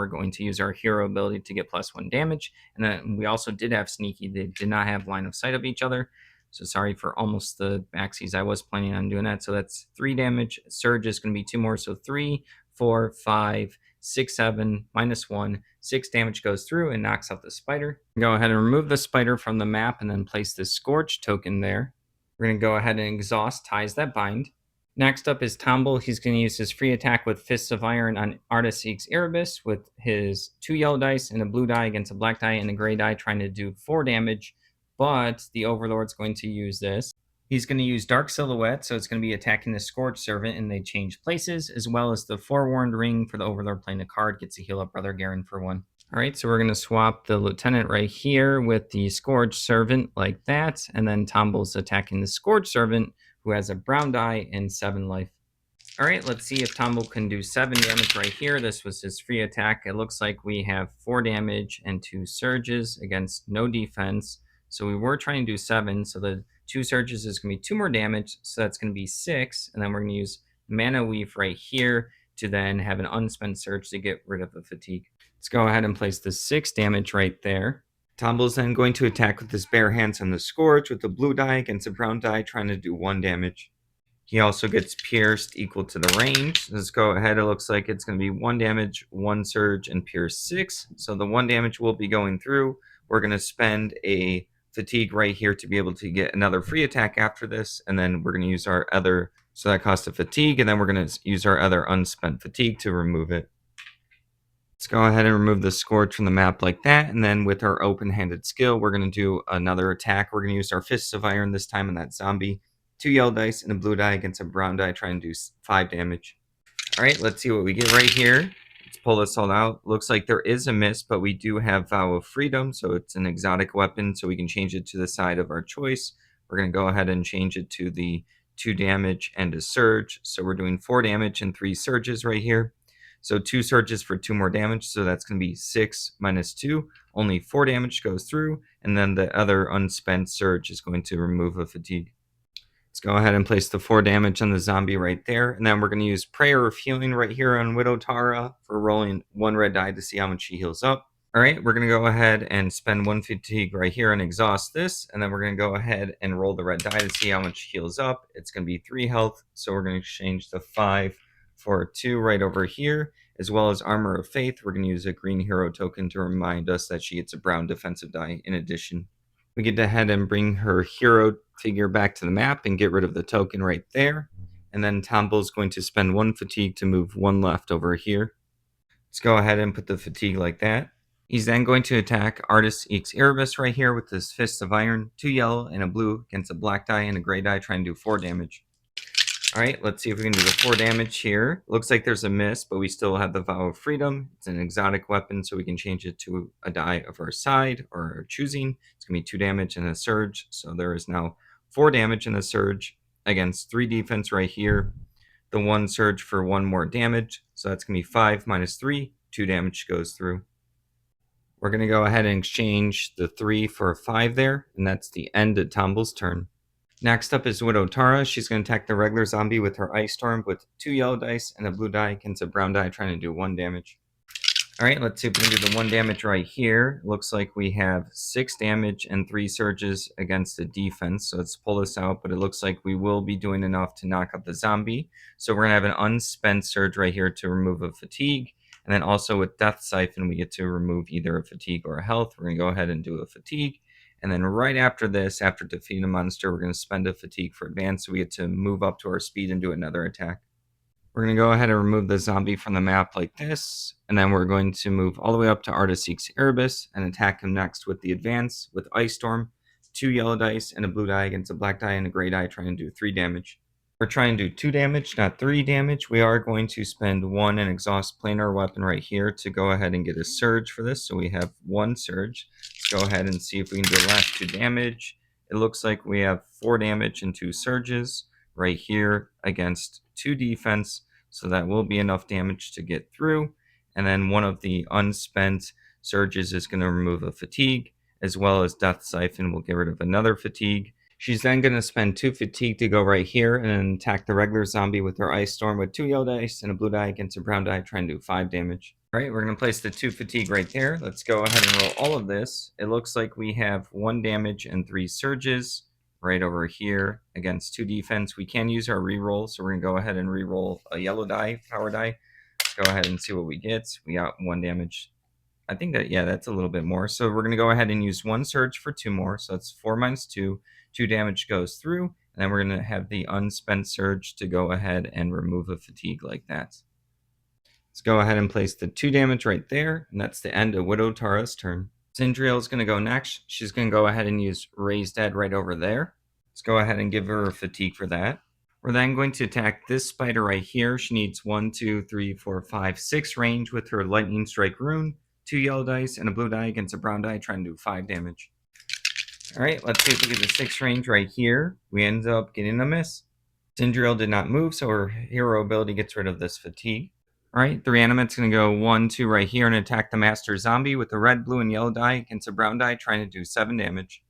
going to use our hero ability to get +1 damage. And then we also did have Sneaky. They did not have line of sight of each other. So sorry for almost the backsies. I was planning on doing that. So that's 3 damage. Surge is going to be 2 more. So 3, 4, 5, 6, 7, -1. 6 damage goes through and knocks out the spider. Go ahead and remove the spider from the map and then place this Scorch token there. We're going to go ahead and exhaust ties that bind. Next up is Tomble. He's going to use his free attack with Fists of Iron on Artis Seeks Erebus with his 2 yellow dice and a blue die against a black die and a gray die, trying to do 4 damage. But the Overlord's going to use this. He's going to use Dark Silhouette, so it's going to be attacking the Scorch Servant, and they change places, as well as the Forewarned Ring for the Overlord playing a card gets to heal up Brother Garen for 1. All right, so we're going to swap the Lieutenant right here with the Scourge Servant like that, and then Tomble's attacking the Scourge Servant, who has a brown die and 7 life. All right, let's see if Tomble can do 7 damage right here. This was his free attack. It looks like we have 4 damage and 2 surges against no defense. So we were trying to do 7, so the 2 surges is going to be 2 more damage, so that's going to be 6, and then we're going to use Mana Weave right here to then have an unspent surge to get rid of the fatigue. Let's go ahead and place the 6 damage right there. Tomble's then going to attack with his bare hands on the Scourge with the blue die against a brown die, trying to do 1 damage. He also gets pierced equal to the range. Let's go ahead. It looks like it's going to be 1 damage, 1 surge, and pierce 6. So the 1 damage will be going through. We're going to spend a fatigue right here to be able to get another free attack after this, and then we're going to use our other, so that costs a fatigue, and then we're going to use our other unspent fatigue to remove it. Let's go ahead and remove the Scourge from the map like that, and then with our open-handed skill, we're going to do another attack. We're going to use our Fists of Iron this time on that zombie. 2 yellow dice and a blue die against a brown die, trying to do 5 damage. All right, let's see what we get right here. Let's pull this all out. Looks like there is a miss, but we do have Vow of Freedom, so it's an exotic weapon, so we can change it to the side of our choice. We're going to go ahead and change it to the 2 damage, and a surge. So we're doing 4 damage and 3 surges right here. So 2 surges for 2 more damage. So that's going to be 6 minus 2. Only 4 damage goes through. And then the other unspent surge is going to remove a fatigue. Let's go ahead and place the 4 damage on the zombie right there. And then we're going to use Prayer of Healing right here on Widow Tara for rolling 1 red die to see how much she heals up. All right, we're going to go ahead and spend 1 fatigue right here and exhaust this. And then we're going to go ahead and roll the red die to see how much heals up. It's going to be 3 health. So we're going to exchange the 5 for 2 right over here, as well as Armor of Faith. We're going to use a green hero token to remind us that she gets a brown defensive die in addition. We get ahead and bring her hero figure back to the map and get rid of the token right there. And then Tomble's going to spend 1 fatigue to move 1 left over here. Let's go ahead and put the fatigue like that. He's then going to attack Artis Ex Erebus right here with his Fists of Iron, 2 yellow and a blue against a black die and a gray die, trying to do 4 damage. All right, let's see if we can do the 4 damage here. Looks like there's a miss, but we still have the Vow of Freedom. It's an exotic weapon, so we can change it to a die of our side or our choosing. It's going to be 2 damage and a surge, so there is now 4 damage and a surge against 3 defense right here. The 1 surge for 1 more damage, so that's going to be 5 minus 3. 2 damage goes through. We're going to go ahead and exchange the 3 for a 5 there, and that's the end of Tomble's turn. Next up is Widow Tara. She's going to attack the regular zombie with her Ice Storm with 2 yellow dice and a blue die against a brown die, trying to do 1 damage. All right, let's see if we can do the 1 damage right here. Looks like we have 6 damage and 3 surges against the defense. So let's pull this out, but it looks like we will be doing enough to knock out the zombie. So we're going to have an unspent surge right here to remove a fatigue. And then also with Death Siphon, we get to remove either a fatigue or a health. We're going to go ahead and do a fatigue. And then right after this, after defeating a monster, we're going to spend a fatigue for advance. So we get to move up to our speed and do another attack. We're going to go ahead and remove the zombie from the map like this. And then we're going to move all the way up to Artis Ex Erebus and attack him next with the advance with Ice Storm, 2 yellow dice and a blue die against a black die and a gray die, trying to do 3 damage. We're trying to do 2 damage, not 3 damage. We are going to spend 1 and exhaust planar weapon right here to go ahead and get a surge for this. So we have 1 surge. Let's go ahead and see if we can do the last 2 damage. It looks like we have 4 damage and 2 surges right here against 2 defense. So that will be enough damage to get through. And then one of the unspent surges is going to remove a fatigue, as well as Death Siphon will get rid of another fatigue. She's then going to spend 2 fatigue to go right here and attack the regular zombie with her Ice Storm with 2 yellow dice and a blue die against a brown die, trying to do 5 damage. All right, we're going to place the 2 fatigue right there. Let's go ahead and roll all of this. It looks like we have 1 damage and 3 surges right over here against 2 defense. We can use our reroll, so we're going to go ahead and reroll a yellow die, power die. Let's go ahead and see what we get. We got 1 damage. I think that, yeah, that's a little bit more. So we're going to go ahead and use 1 surge for 2 more. So that's 4 minus 2. 2 damage goes through. And then we're going to have the unspent surge to go ahead and remove a fatigue like that. Let's go ahead and place the 2 damage right there. And that's the end of Widow Tara's turn. Sindriel is going to go next. She's going to go ahead and use Raise Dead right over there. Let's go ahead and give her a fatigue for that. We're then going to attack this spider right here. She needs 1, 2, 3, 4, 5, 6 range with her Lightning Strike rune, 2 yellow dice, and a blue die against a brown die, trying to do 5 damage. All right, let's see if we get the 6 range right here. We end up getting a miss. Sindriel did not move, so her hero ability gets rid of this fatigue. All right, the reanimate's going to go 1, 2 right here and attack the master zombie with the red, blue, and yellow die against a brown die, trying to do 7 damage.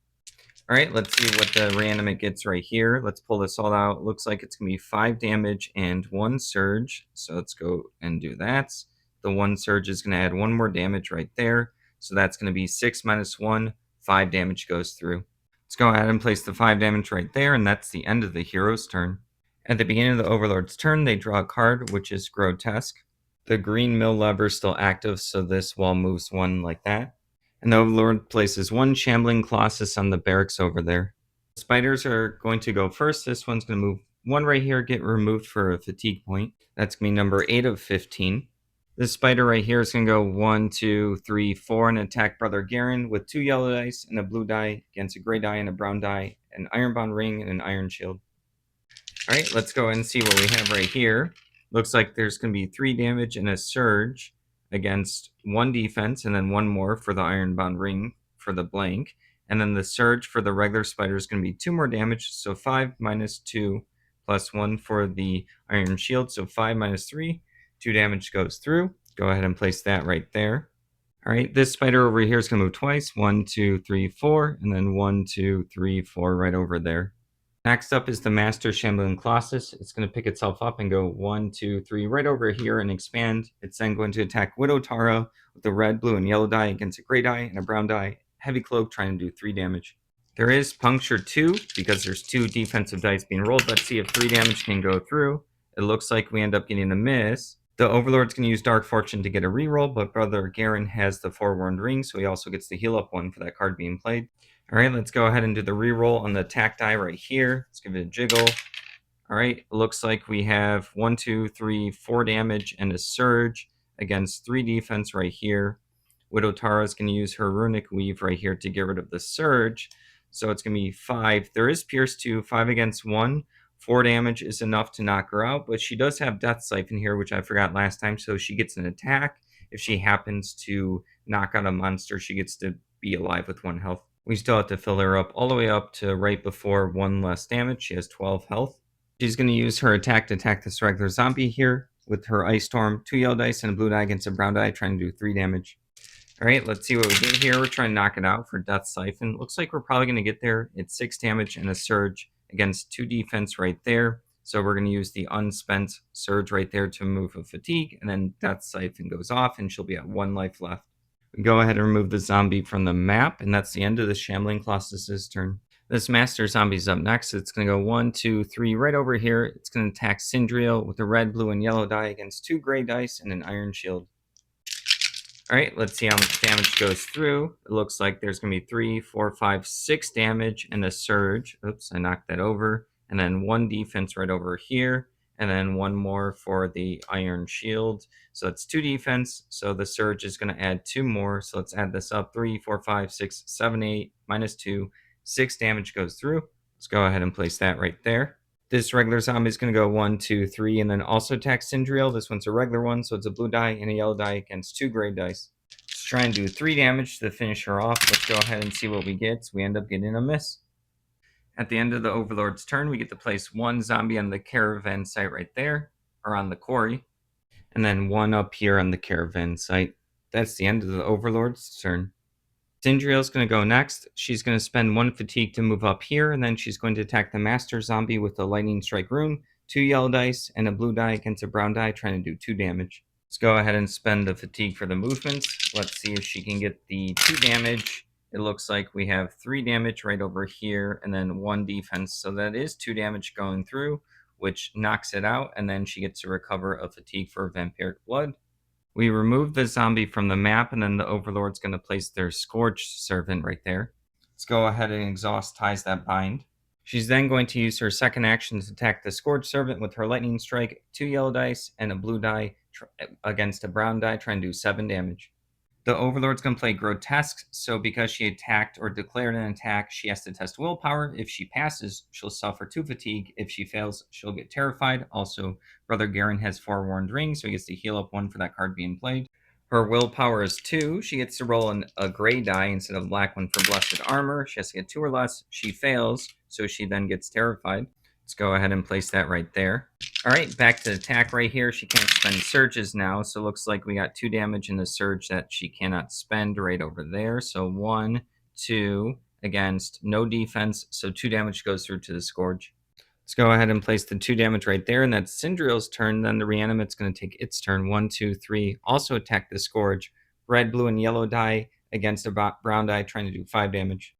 All right, let's see what the reanimate gets right here. Let's pull this all out. Looks like it's going to be 5 damage and 1 surge. So let's go and do that. The 1 surge is going to add 1 more damage right there. So that's going to be 6 minus 1. 5 damage goes through. Let's go ahead and place the 5 damage right there, and that's the end of the hero's turn. At the beginning of the Overlord's turn, they draw a card, which is Grotesque. The green mill lever is still active, so this wall moves 1 like that. And the Overlord places 1 Shambling Colossus on the barracks over there. The spiders are going to go first. This one's going to move 1 right here, get removed for a fatigue point. That's going to be number 8 of 15. This spider right here is going to go 1, 2, 3, 4 and attack Brother Garen with 2 yellow dice and a blue die against a gray die and a brown die, an Ironbound ring, and an Iron Shield. All right, let's go ahead and see what we have right here. Looks like there's going to be 3 damage and a surge against 1 defense and then 1 more for the Ironbound ring for the blank. And then the surge for the regular spider is going to be 2 more damage, so 5 minus 2 +1 for the Iron Shield, so 5 minus 3. 2 damage goes through. Go ahead and place that right there. All right, this spider over here is going to move twice. 1, 2, 3, 4, and then 1, 2, 3, 4 right over there. Next up is the Master Shambling Colossus. It's going to pick itself up and go 1, 2, 3 right over here and expand. It's then going to attack Widow Tara with a red, blue, and yellow die against a gray die and a brown die. Heavy Cloak trying to do 3 damage. There is Puncture 2 because there's 2 defensive dice being rolled. Let's see if 3 damage can go through. It looks like we end up getting a miss. The Overlord's going to use Dark Fortune to get a reroll, but Brother Garen has the Forewarned Ring, so he also gets the heal up 1 for that card being played. All right, let's go ahead and do the reroll on the attack die right here. Let's give it a jiggle. All right, looks like we have 1, 2, 3, 4 damage and a surge against 3 defense right here. Widow Tara is going to use her Runic Weave right here to get rid of the surge. So it's going to be 5. There is Pierce 2, 5 against 1. 4 damage is enough to knock her out, but she does have Death Siphon here, which I forgot last time, so she gets an attack. If she happens to knock out a monster, she gets to be alive with 1 health. We still have to fill her up all the way up to right before 1 less damage. She has 12 health. She's going to use her attack to attack this regular zombie here with her Ice Storm, 2 yellow dice and a blue die against a brown die, trying to do 3 damage. All right, let's see what we get here. We're trying to knock it out for Death Siphon. Looks like we're probably going to get there. It's 6 damage and a surge against 2 defense right there. So we're going to use the unspent surge right there to remove a fatigue, and then Death Siphon goes off, and she'll be at 1 life left. We go ahead and remove the zombie from the map, and that's the end of the Shambling Colossus's turn. This Master Zombie's up next. It's going to go 1, 2, 3 right over here. It's going to attack Sindriel with a red, blue, and yellow die against 2 gray dice and an Iron Shield. All right, let's see how much damage goes through. It looks like there's going to be 3, 4, 5, 6 damage and a surge. Oops, I knocked that over. And then 1 defense right over here. And then 1 more for the Iron Shield. So it's 2 defense. So the surge is going to add 2 more. So let's add this up. 3, 4, 5, 6, 7, 8, minus 2. 6 damage goes through. Let's go ahead and place that right there. This regular zombie is going to go 1, 2, 3, and then also attack Sindriel. This one's a regular one, so it's a blue die and a yellow die against 2 gray dice. Let's try and do 3 damage to finish her off. Let's go ahead and see what we get. We end up getting a miss. At the end of the Overlord's turn, we get to place 1 zombie on the caravan site right there, or on the quarry, and then 1 up here on the caravan site. That's the end of the Overlord's turn. Sindriel's going to go next. She's going to spend 1 fatigue to move up here, and then she's going to attack the Master Zombie with a Lightning Strike rune, 2 yellow dice, and a blue die against a brown die, trying to do 2 damage. Let's go ahead and spend the fatigue for the movements. Let's see if she can get the 2 damage. It looks like we have 3 damage right over here, and then 1 defense. So that is 2 damage going through, which knocks it out, and then she gets to recover a fatigue for Vampiric Blood. We remove the zombie from the map, and then the Overlord's going to place their Scourge Servant right there. Let's go ahead and exhaust ties that bind. She's then going to use her second action to attack the Scourge Servant with her Lightning Strike, 2 yellow dice, and a blue die against a brown die, trying to do 7 damage. The Overlord's going to play Grotesque, so because she attacked or declared an attack, she has to test willpower. If she passes, she'll suffer 2 fatigue. If she fails, she'll get terrified. Also, Brother Garen has Forewarned Ring, so he gets to heal up 1 for that card being played. Her willpower is 2. She gets to roll a gray die instead of a black one for Blessed Armor. She has to get 2 or less. She fails, so she then gets terrified. Let's go ahead and place that right there. All right, back to the attack right here. She can't spend surges now, so it looks like we got 2 damage in the surge that she cannot spend right over there. So 1, 2 against no defense, so 2 damage goes through to the Scourge. Let's go ahead and place the 2 damage right there, and that's Sindriel's turn. Then the Reanimate's going to take its turn. 1, 2, 3. Also attack the Scourge. Red, blue, and yellow die against a brown die, trying to do 5 damage.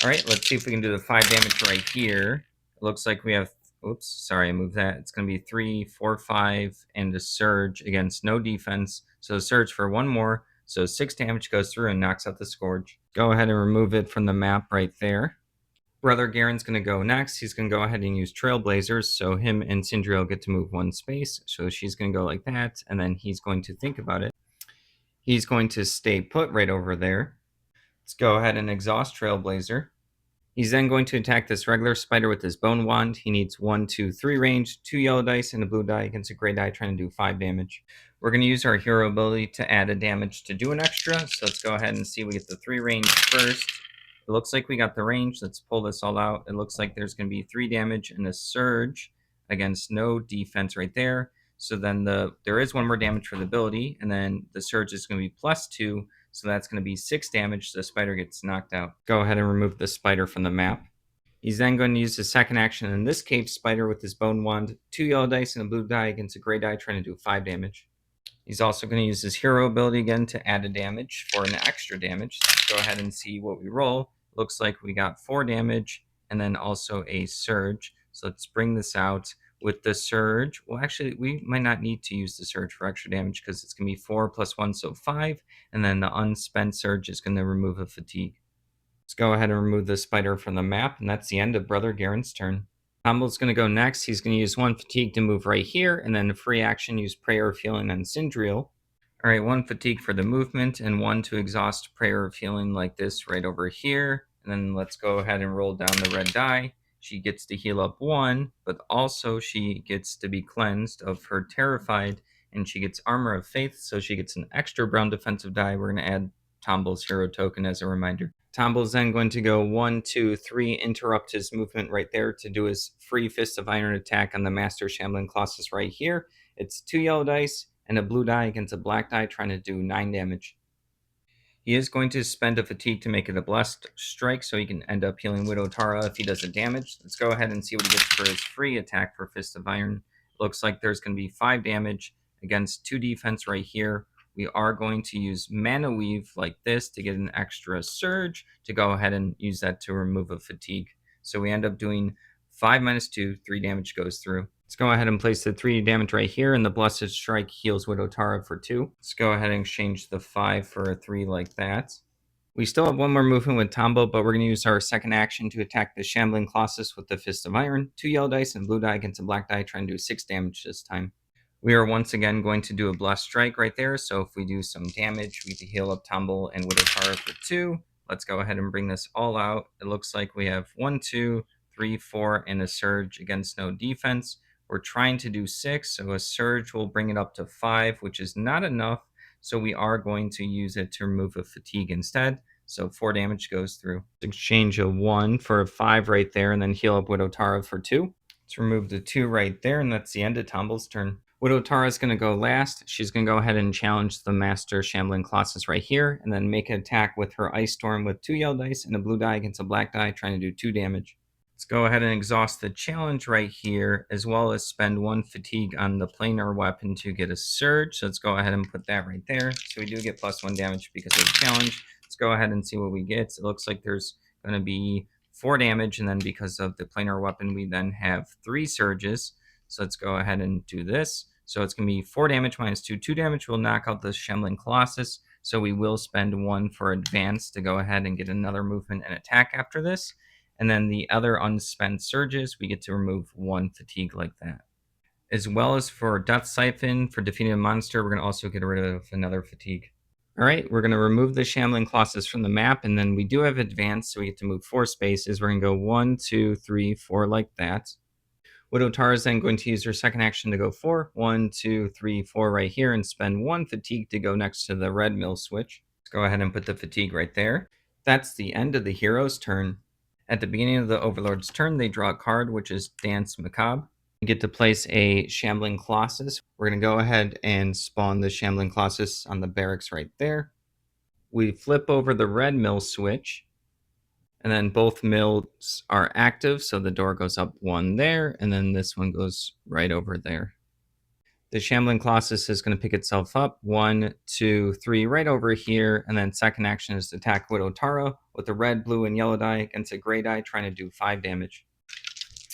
All right, let's see if we can do the 5 damage right here. It looks like we have, oops, sorry, I moved that. It's going to be 3, 4, 5, and a surge against no defense. So a surge for 1 more. So 6 damage goes through and knocks out the Scourge. Go ahead and remove it from the map right there. Brother Garen's going to go next. He's going to go ahead and use Trailblazers. So him and Sindriel get to move 1 space. So she's going to go like that. And then he's going to think about it. He's going to stay put right over there. Let's go ahead and exhaust Trailblazer. He's then going to attack this regular spider with his Bone Wand. He needs 1, 2, 3 range, 2 yellow dice, and a blue die against a gray die, trying to do 5 damage. We're going to use our hero ability to add a damage to do an extra. So let's go ahead and see. We get the 3 range first. It looks like we got the range. Let's pull this all out. It looks like there's going to be 3 damage and a surge against no defense right there. So then there is 1 more damage for the ability, and then the surge is going to be +2, so that's going to be 6 damage. The spider gets knocked out. Go ahead and remove the spider from the map. He's then going to use his second action in this cave spider with his bone wand, 2 yellow dice and a blue die against a gray die, trying to do 5 damage. He's also going to use his hero ability again to add a damage for an extra damage. Let's go ahead and see what we roll. Looks like we got 4 damage and then also a surge. So let's bring this out with the surge. Well, actually, we might not need to use the surge for extra damage because it's going to be 4 plus 1, so 5. And then the unspent surge is going to remove a fatigue. Let's go ahead and remove the spider from the map, and that's the end of Brother Garen's turn. Tombal's going to go next. He's going to use 1 fatigue to move right here, and then a free action, use Prayer of Healing on Sindriel. All right, 1 fatigue for the movement, and 1 to exhaust Prayer of Healing like this right over here. And then let's go ahead and roll down the red die. She gets to heal up 1, but also she gets to be cleansed of her Terrified, and she gets Armor of Faith, so she gets an extra brown defensive die. We're going to add Tombal's hero token as a reminder. Tombal's then going to go 1, 2, 3, interrupt his movement right there to do his free Fist of Iron attack on the Master Shambling Colossus right here. It's 2 yellow dice and a blue die against a black die, trying to do 9 damage. He is going to spend a fatigue to make it a blessed strike, so he can end up healing Widow Tara if he does a damage. Let's go ahead and see what he gets for his free attack for Fist of Iron. Looks like there's going to be 5 damage against 2 defense right here. We are going to use Mana Weave like this to get an extra surge to go ahead and use that to remove a fatigue. So we end up doing 5 minus 2, 3 damage goes through. Let's go ahead and place the 3 damage right here, and the Blessed Strike heals Widow Tara for 2. Let's go ahead and exchange the 5 for a 3 like that. We still have 1 more movement with Tombo, but we're going to use our second action to attack the Shambling Colossus with the Fist of Iron. 2 yellow dice and blue die against a black die, trying to do 6 damage this time. We are once again going to do a Blessed Strike right there, so if we do some damage, we can heal up Tombo and Widow Tara for 2. Let's go ahead and bring this all out. It looks like we have 1, 2, 3, 4, and a surge against no defense. We're trying to do 6, so a surge will bring it up to 5, which is not enough, so we are going to use it to remove a fatigue instead. So 4 damage goes through. Exchange a 1 for a 5 right there, and then heal up Widow Tara for 2. Let's remove the 2 right there, and that's the end of Tomble's turn. Widow Tara is going to go last. She's going to go ahead and challenge the Master Shambling Colossus right here, and then make an attack with her Ice Storm with 2 yellow dice and a blue die against a black die, trying to do 2 damage. Let's go ahead and exhaust the challenge right here, as well as spend 1 fatigue on the planar weapon to get a surge. So let's go ahead and put that right there. So we do get +1 damage because of the challenge. Let's go ahead and see what we get. It looks like there's going to be 4 damage, and then because of the planar weapon, we then have 3 surges. So let's go ahead and do this. So it's going to be 4 damage minus 2. 2 damage will knock out the Shambling Colossus. So we will spend 1 for advance to go ahead and get another movement and attack after this. And then the other unspent surges, we get to remove 1 fatigue like that. As well as for Death Siphon, for defeating a monster, we're going to also get rid of another fatigue. All right, we're going to remove the Shambling Colossus from the map, and then we do have advance, so we get to move 4 spaces. We're going to go 1, 2, 3, 4 like that. Widow Tara is then going to use her second action to go 4. 1, 2, 3, 4 right here, and spend 1 fatigue to go next to the red mill switch. Let's go ahead and put the fatigue right there. That's the end of the hero's turn. At the beginning of the Overlord's turn, they draw a card, which is Dance Macabre. You get to place a Shambling Colossus. We're going to go ahead and spawn the Shambling Colossus on the barracks right there. We flip over the red mill switch, and then both mills are active, so the door goes up 1 there, and then this one goes right over there. The Shambling Colossus is going to pick itself up 1, 2, 3 right over here, and then second action is to attack Widow Tara with a red, blue, and yellow die against a gray die, trying to do 5 damage.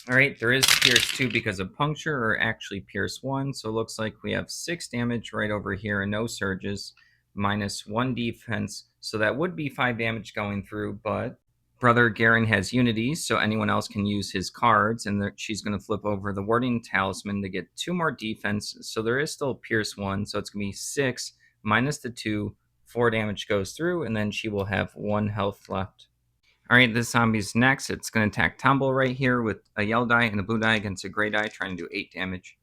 All right, there is Pierce 2 because of Puncture, or actually Pierce 1, so it looks like we have 6 damage right over here and no surges, minus 1 defense, so that would be 5 damage going through, but Brother Garen has Unity, so anyone else can use his cards, and she's going to flip over the Warding Talisman to get 2 more defense, so there is still Pierce 1, so it's going to be 6 minus the 2, 4 damage goes through, and then she will have 1 health left. All right, this zombie's next. It's going to attack Tombo right here with a yellow die and a blue die against a gray die, trying to do 8 damage.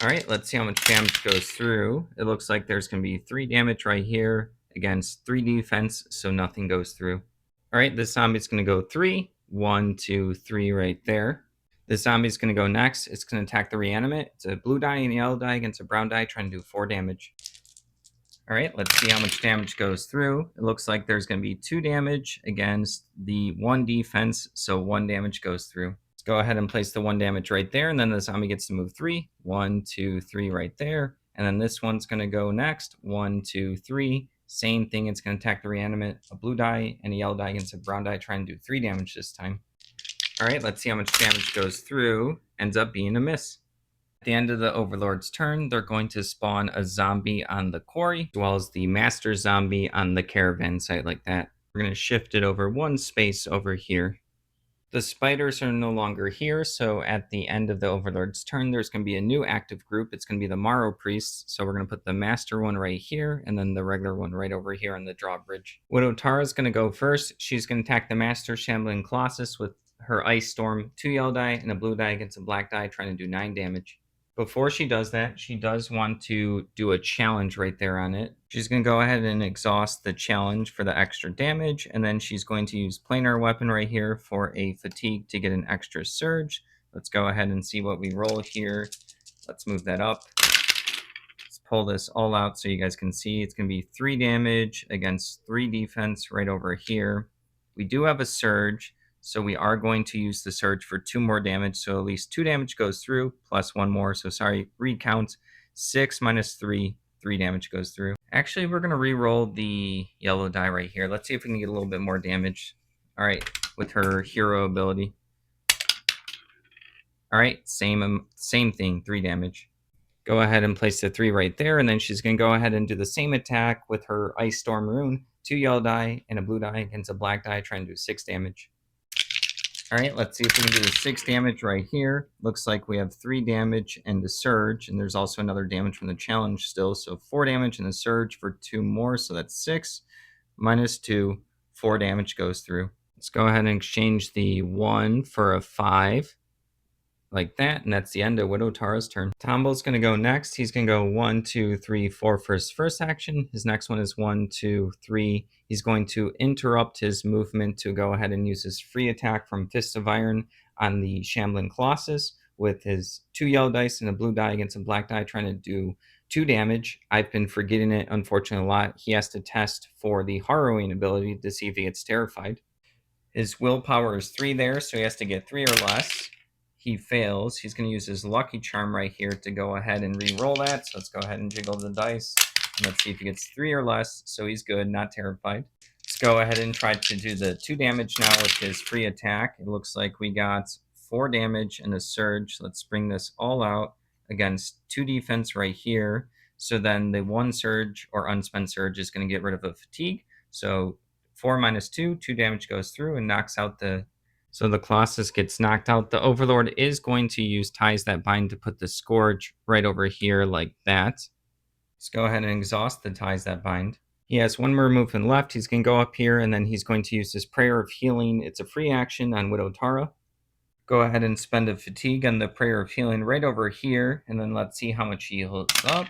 All right, let's see how much damage goes through. It looks like there's going to be 3 damage right here against 3 defense, so nothing goes through. All right, this zombie's going to go 3. 1, 2, 3 right there. The zombie's going to go next. It's going to attack the reanimate. It's a blue die and a yellow die against a brown die, trying to do 4 damage. All right, let's see how much damage goes through. It looks like there's going to be 2 damage against the 1 defense, so 1 damage goes through. Let's go ahead and place the 1 damage right there, and then the zombie gets to move 3. 1, 2, 3 right there. And then this one's going to go next. 1, 2, 3. Same thing, it's going to attack the reanimate. A blue die and a yellow die against a brown die, trying to do 3 damage this time. All right, let's see how much damage goes through. Ends up being a miss. At the end of the Overlord's turn, they're going to spawn a zombie on the quarry, as well as the master zombie on the caravan site like that. We're going to shift it over 1 space over here. The spiders are no longer here, so at the end of the Overlord's turn, there's going to be a new active group. It's going to be the Morrow Priests, so we're going to put the master one right here, and then the regular one right over here on the drawbridge. Widow Tara's going to go first. She's going to attack the master Shambling Colossus with her Ice Storm, 2 yellow die and a blue die against a black die, trying to do 9 damage. Before she does that, she does want to do a challenge right there on it. She's going to go ahead and exhaust the challenge for the extra damage, and then she's going to use planar weapon right here for a fatigue to get an extra surge. Let's go ahead and see what we roll here. Let's move that up. Let's pull this all out so you guys can see. It's going to be 3 damage against 3 defense right over here. We do have a surge, so we are going to use the surge for 2 more damage. So at least 2 damage goes through, plus 1 more. So sorry, recount. 6 minus 3, 3 damage goes through. Actually, we're going to re-roll the yellow die right here. Let's see if we can get a little bit more damage. All right, with her hero ability. All right, same thing, 3 damage. Go ahead and place the 3 right there, and then she's going to go ahead and do the same attack with her Ice Storm rune. 2 yellow die and a blue die against a black die, trying to do 6 damage. All right, let's see if we can do the 6 damage right here. Looks like we have 3 damage and the surge, and there's also another damage from the challenge still. So 4 damage and the surge for 2 more, so that's 6 minus 2, 4 damage goes through. Let's go ahead and exchange the 1 for a 5. Like that, and that's the end of Widow Tara's turn. Tombo's going to go next. He's going to go 1, 2, 3, 4 for his first action. His next one is 1, 2, 3. He's going to interrupt his movement to go ahead and use his free attack from Fist of Iron on the Shambling Colossus with his 2 yellow dice and a blue die against a black die, trying to do 2 damage. I've been forgetting it, unfortunately, a lot. He has to test for the harrowing ability to see if he gets terrified. His willpower is 3 there, so he has to get 3 or less. He fails. He's going to use his lucky charm right here to go ahead and re-roll that. So let's go ahead and jiggle the dice. And let's see if he gets 3 or less. So he's good, not terrified. Let's go ahead and try to do the 2 damage now with his free attack. It looks like we got 4 damage and a surge. Let's bring this all out against 2 defense right here. So then the 1 surge or unspent surge is going to get rid of a fatigue. So 4 minus 2, 2 damage goes through and knocks out the... So the Colossus gets knocked out. The Overlord is going to use Ties That Bind to put the Scourge right over here like that. Let's go ahead and exhaust the Ties That Bind. He has 1 more movement left. He's going to go up here, and then he's going to use his Prayer of Healing. It's a free action on Widow Tara. Go ahead and spend a fatigue on the Prayer of Healing right over here, and then let's see how much she heals up.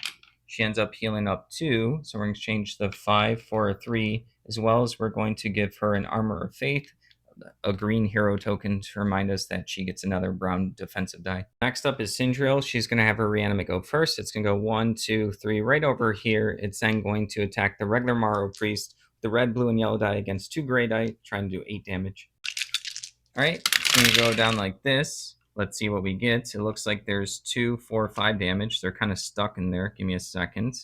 She ends up healing up 2, so we're going to exchange the 5 for a 3, as well as we're going to give her an Armor of Faith, a green hero token to remind us that she gets another brown defensive die. Next up is Sindriel. She's going to have her reanimate go first. It's going to go 1, 2, 3 right over here. It's then going to attack the regular Morrow Priest, the red, blue, and yellow die against 2 gray die, trying to do 8 damage. All right, it's going to go down like this. Let's see what we get. It looks like there's 2, 4, 5 damage. They're kind of stuck in there. Give me a second.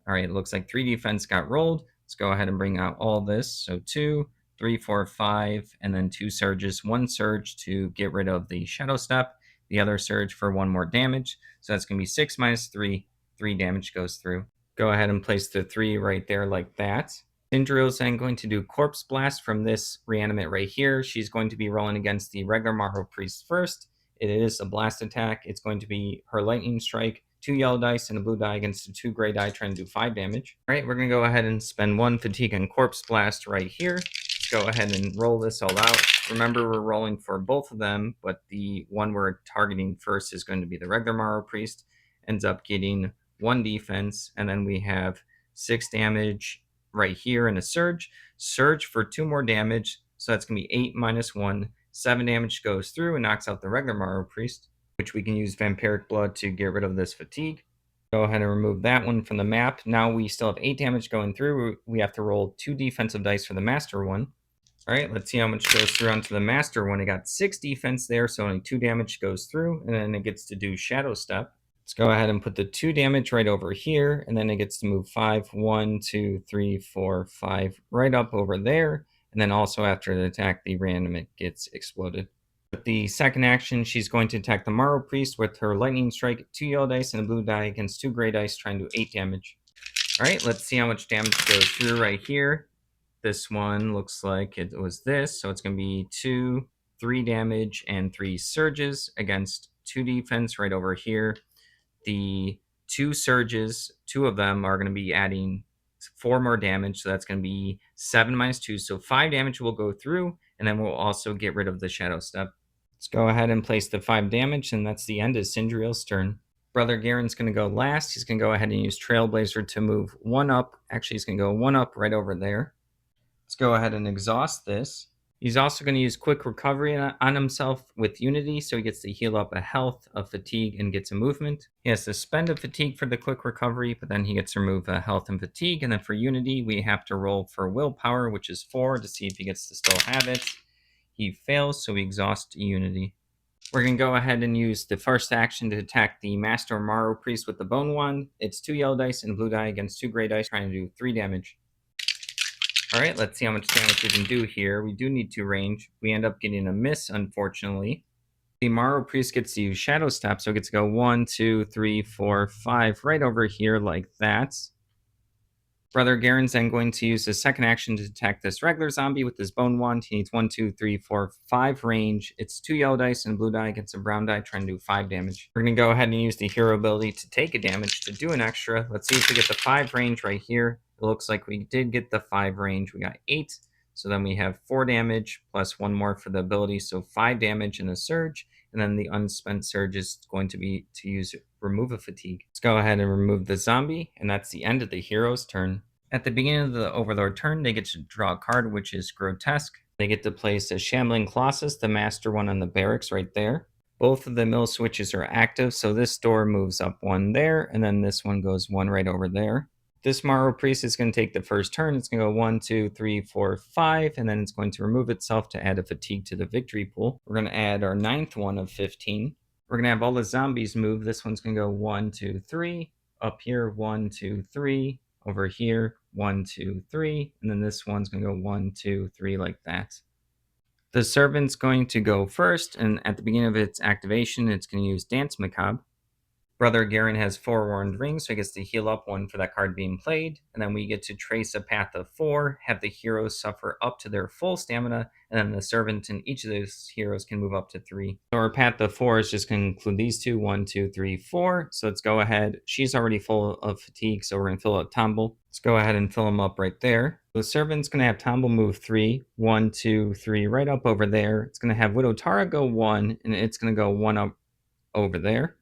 All right, it looks like 3 defense got rolled. Let's go ahead and bring out all this. So 2, 3, 4, 5, and then 2 surges. 1 surge to get rid of the Shadow Step, the other surge for 1 more damage. So that's going to be 6 minus 3, 3 damage goes through. Go ahead and place the 3 right there like that. Sindriel's then going to do Corpse Blast from this reanimate right here. She's going to be rolling against the regular Morrow Priest first. It is a blast attack. It's going to be her Lightning Strike, 2 yellow dice and a blue die against a 2 gray die, trying to do 5 damage. All right, we're going to go ahead and spend 1 fatigue on Corpse Blast right here. Go ahead and roll this all out. Remember, we're rolling for both of them, but the one we're targeting first is going to be the regular Morrow Priest. Ends up getting 1 defense, and then we have 6 damage right here and a surge. Surge for 2 more damage, so that's going to be 8 minus 1, 7 damage goes through and knocks out the regular Morrow Priest, which we can use Vampiric Blood to get rid of this fatigue. Go ahead and remove that one from the map. Now we still have 8 damage going through. We have to roll 2 defensive dice for the Master one. All right, let's see how much goes through onto the Master one. It got 6 defense there, so only 2 damage goes through, and then it gets to do Shadow Step. Let's go ahead and put the 2 damage right over here, and then it gets to move 5, 1, 2, 3, 4, 5, right up over there, and then also after the attack, the random it gets exploded. With the second action, she's going to attack the Morrow Priest with her Lightning Strike, 2 yellow dice and a blue die against 2 gray dice, trying to do 8 damage. All right, let's see how much damage goes through right here. This one looks like it was this, so it's going to be 2, 3 damage, and 3 surges against 2 defense right over here. The 2 surges, 2 of them are going to be adding 4 more damage, so that's going to be 7 minus 2, so 5 damage will go through, and then we'll also get rid of the Shadow Step. Let's go ahead and place the 5 damage, and that's the end of Sindriel's turn. Brother Garen's going to go last. He's going to go ahead and use Trailblazer to move 1 up. Actually, he's going to go 1 up right over there. Let's go ahead and exhaust this. He's also going to use Quick Recovery on himself with Unity, so he gets to heal up a health, a fatigue, and gets a movement. He has to spend a fatigue for the Quick Recovery, but then he gets to remove a health and fatigue. And then for Unity, we have to roll for Willpower, which is 4, to see if he gets to still have it. He fails, so we exhaust Unity. We're going to go ahead and use the first action to attack the Master Morrow Priest with the Bone Wand. It's 2 yellow dice and a blue die against 2 gray dice, trying to do 3 damage. All right, let's see how much damage we can do here. We do need 2 range. We end up getting a miss, unfortunately. The Morrow Priest gets to use Shadow Step, so it gets to go 1, 2, 3, 4, 5, right over here like that. Brother Garen's then going to use his second action to attack this regular zombie with his Bone Wand. He needs 1, 2, 3, 4, 5 range. It's 2 yellow dice and a blue die against a brown die, trying to do 5 damage. We're going to go ahead and use the hero ability to take a damage to do an extra. Let's see if we get the 5 range right here. It looks like we did get the 5 range. We got 8. So then we have 4 damage plus 1 more for the ability. So 5 damage and a surge. And then the unspent surge is going to be to use remove a fatigue. Let's go ahead and remove the zombie. And that's the end of the hero's turn. At the beginning of the Overlord turn, they get to draw a card, which is Grotesque. They get to place a Shambling Colossus, the master one on the barracks right there. Both of the mill switches are active, so this door moves up 1 there, and then this one goes 1 right over there. This Morrow Priest is going to take the first turn. It's going to go 1, 2, 3, 4, 5, and then it's going to remove itself to add a fatigue to the victory pool. We're going to add our 9th one of 15. We're going to have all the zombies move. This one's going to go 1, 2, 3. Up here, 1, 2, 3. Over here, 1, 2, 3. And then this one's going to go 1, 2, 3 like that. The servant's going to go first, and at the beginning of its activation, it's going to use Dance Macabre. Brother Garen has Forewarned Rings, so he gets to heal up 1 for that card being played. And then we get to trace a path of 4, have the heroes suffer up to their full stamina, and then the servant and each of those heroes can move up to 3. So our path of 4 is just going to include these 2, 1, 2, 3, 4. So let's go ahead. She's already full of fatigue, so we're going to fill up Tomble. Let's go ahead and fill him up right there. The servant's going to have Tomble move 3, 1, 2, 3, right up over there. It's going to have Widow Tara go 1, and it's going to go 1 up over there.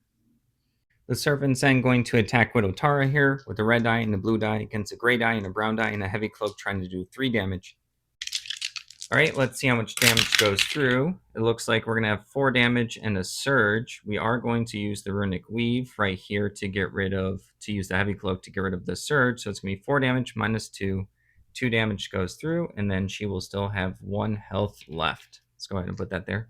The servant's then going to attack Widow Tara here with a red die and a blue die against a gray die and a brown die and a heavy cloak, trying to do 3 damage. All right, let's see how much damage goes through. It looks like we're going to have 4 damage and a surge. We are going to use the Runic Weave right here to use the heavy cloak to get rid of the surge. So it's going to be 4 damage minus 2. 2 damage goes through, and then she will still have 1 health left. Let's go ahead and put that there.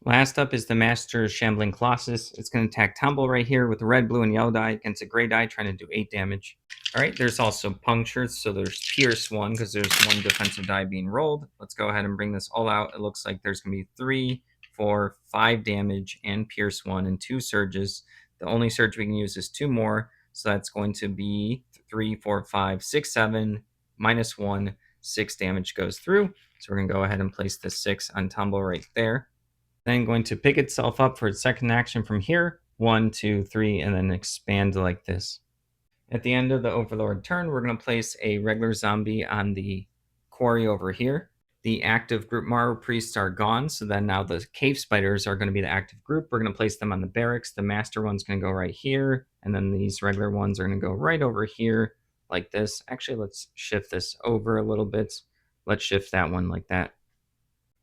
Last up is the Master Shambling Colossus. It's going to attack Tomble right here with a red, blue, and yellow die against a gray die, trying to do 8 damage. All right, there's also Punctures, so there's Pierce 1 because there's 1 defensive die being rolled. Let's go ahead and bring this all out. It looks like there's going to be 3, 4, 5 damage and Pierce 1 and 2 surges. The only surge we can use is 2 more, so that's going to be 3, 4, 5, 6, 7, minus 1, 6 damage goes through. So we're going to go ahead and place the 6 on Tomble right there. Then going to pick itself up for its second action from here. 1, 2, 3, and then expand like this. At the end of the Overlord turn, we're going to place a regular zombie on the quarry over here. The active group Morrow Priests are gone, so then now the cave spiders are going to be the active group. We're going to place them on the barracks. The master one's going to go right here, and then these regular ones are going to go right over here like this. Actually, let's shift this over a little bit. Let's shift that one like that.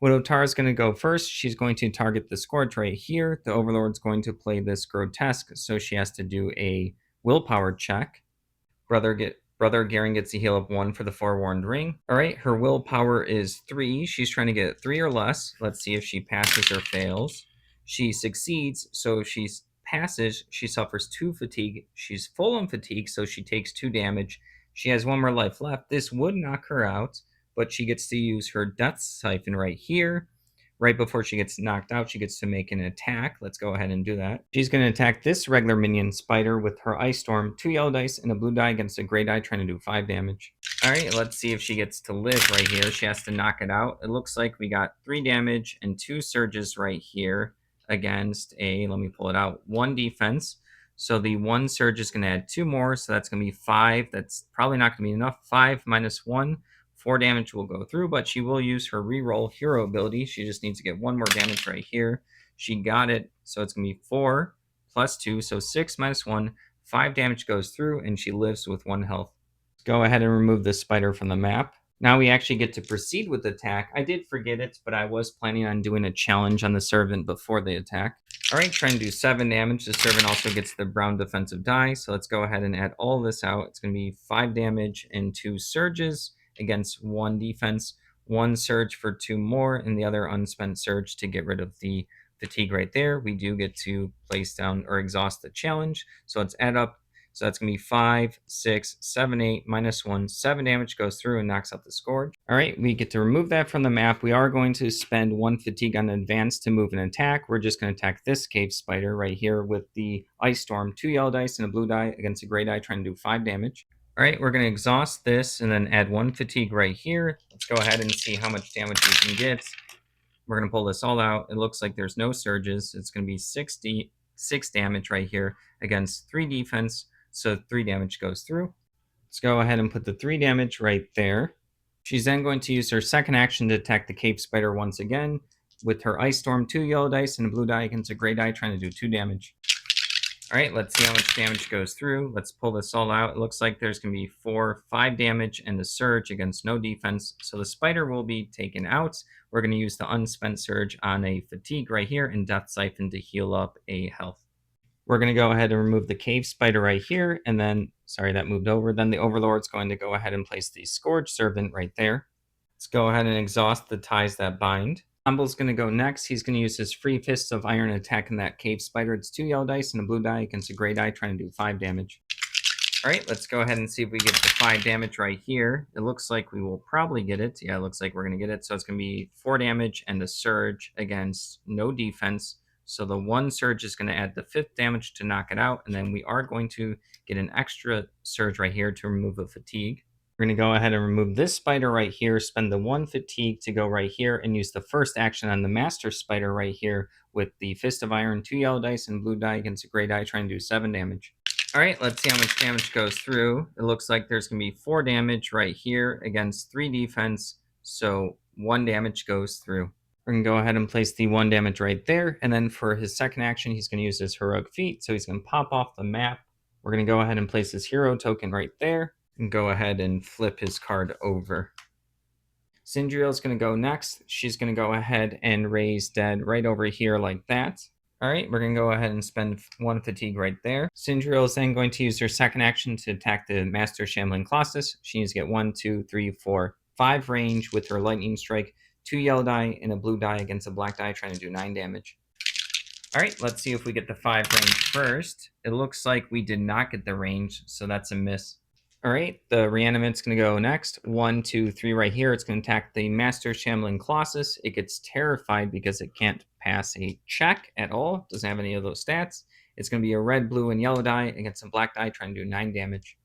Widow Tara's going to go first. She's going to target the Scourge right here. The Overlord's going to play this Grotesque, so she has to do a willpower check. Brother Garen gets a heal of 1 for the Forewarned Ring. All right, her willpower is 3. She's trying to get 3 or less. Let's see if she passes or fails. She succeeds, so if she passes, she suffers 2 fatigue. She's full on fatigue, so she takes 2 damage. She has 1 more life left. This would knock her out, but she gets to use her Death Siphon right here. Right before she gets knocked out, she gets to make an attack. Let's go ahead and do that. She's going to attack this regular minion spider with her Ice Storm, 2 yellow dice and a blue die against a gray die, trying to do 5 damage. All right, let's see if she gets to live right here. She has to knock it out. It looks like we got 3 damage and 2 surges right here against a, let me pull it out, 1 defense. So the 1 surge is going to add 2 more, so that's going to be 5. That's probably not going to be enough. 5 minus 1. 4 damage will go through, but she will use her reroll hero ability. She just needs to get 1 more damage right here. She got it, so it's going to be 4 plus 2, so 6 minus 1. 5 damage goes through, and she lives with 1 health. Let's go ahead and remove this spider from the map. Now we actually get to proceed with the attack. I did forget it, but I was planning on doing a challenge on the servant before the attack. All right, trying to do 7 damage. The servant also gets the brown defensive die, so let's go ahead and add all this out. It's going to be 5 damage and 2 surges against 1 defense, 1 surge for 2 more, and the other unspent surge to get rid of the fatigue right there. We do get to place down or exhaust the challenge, so let's add up. So that's going to be 5, 6, 7, 8, minus 1. 7 damage goes through and knocks out the Scourge. All right, we get to remove that from the map. We are going to spend 1 fatigue on advance to move an attack. We're just going to attack this cave spider right here with the Ice Storm. 2 yellow dice and a blue die against a gray die, trying to do 5 damage. All right, we're going to exhaust this and then add 1 fatigue right here. Let's go ahead and see how much damage we can get. We're going to pull this all out. It looks like there's no surges. It's going to be 6 damage right here against 3 defense. So 3 damage goes through. Let's go ahead and put the 3 damage right there. She's then going to use her second action to attack the cave spider once again with her Ice Storm, 2 yellow dice and a blue die against a gray die, trying to do 2 damage. All right, let's see how much damage goes through. Let's pull this all out. It looks like there's going to be 5 damage and a surge against no defense. So the spider will be taken out. We're going to use the unspent surge on a fatigue right here and Death Siphon to heal up a health. We're going to go ahead and remove the cave spider right here. And then, sorry, that moved over. Then the Overlord's going to go ahead and place the Scourge Servant right there. Let's go ahead and exhaust the ties that bind. Humble's going to go next. He's going to use his Free Fists of Iron attacking that cave spider. It's 2 yellow dice and a blue die against a gray die, trying to do 5 damage. All right, let's go ahead and see if we get the 5 damage right here. It looks like we will probably get it. Yeah, it looks like we're going to get it. So it's going to be 4 damage and a surge against no defense. So the 1 surge is going to add the 5th damage to knock it out. And then we are going to get an extra surge right here to remove a fatigue. We're going to go ahead and remove this spider right here, spend the 1 fatigue to go right here, and use the first action on the master spider right here with the Fist of Iron, 2 yellow dice and blue die against a gray die, trying to do 7 damage. All right, let's see how much damage goes through. It looks like there's going to be 4 damage right here against 3 defense, so 1 damage goes through. We're going to go ahead and place the 1 damage right there, and then for his second action, he's going to use his Heroic Feat, so he's going to pop off the map. We're going to go ahead and place his hero token right there, and go ahead and flip his card over. Sindriel's going to go next. She's going to go ahead and raise dead right over here like that. All right, we're going to go ahead and spend 1 fatigue right there. Sindriel is then going to use her second action to attack the Master Shambling Colossus. She needs to get 1, 2, 3, 4, 5 range with her Lightning Strike, 2 yellow die and a blue die against a black die, trying to do 9 damage. All right, let's see if we get the 5 range first. It looks like we did not get the range, so that's a miss. All right, the Reanimate's going to go next. 1, 2, 3 right here. It's going to attack the Master Shambling Colossus. It gets terrified because it can't pass a check at all. Doesn't have any of those stats. It's going to be a red, blue, and yellow die against a black die, trying to do 9 damage.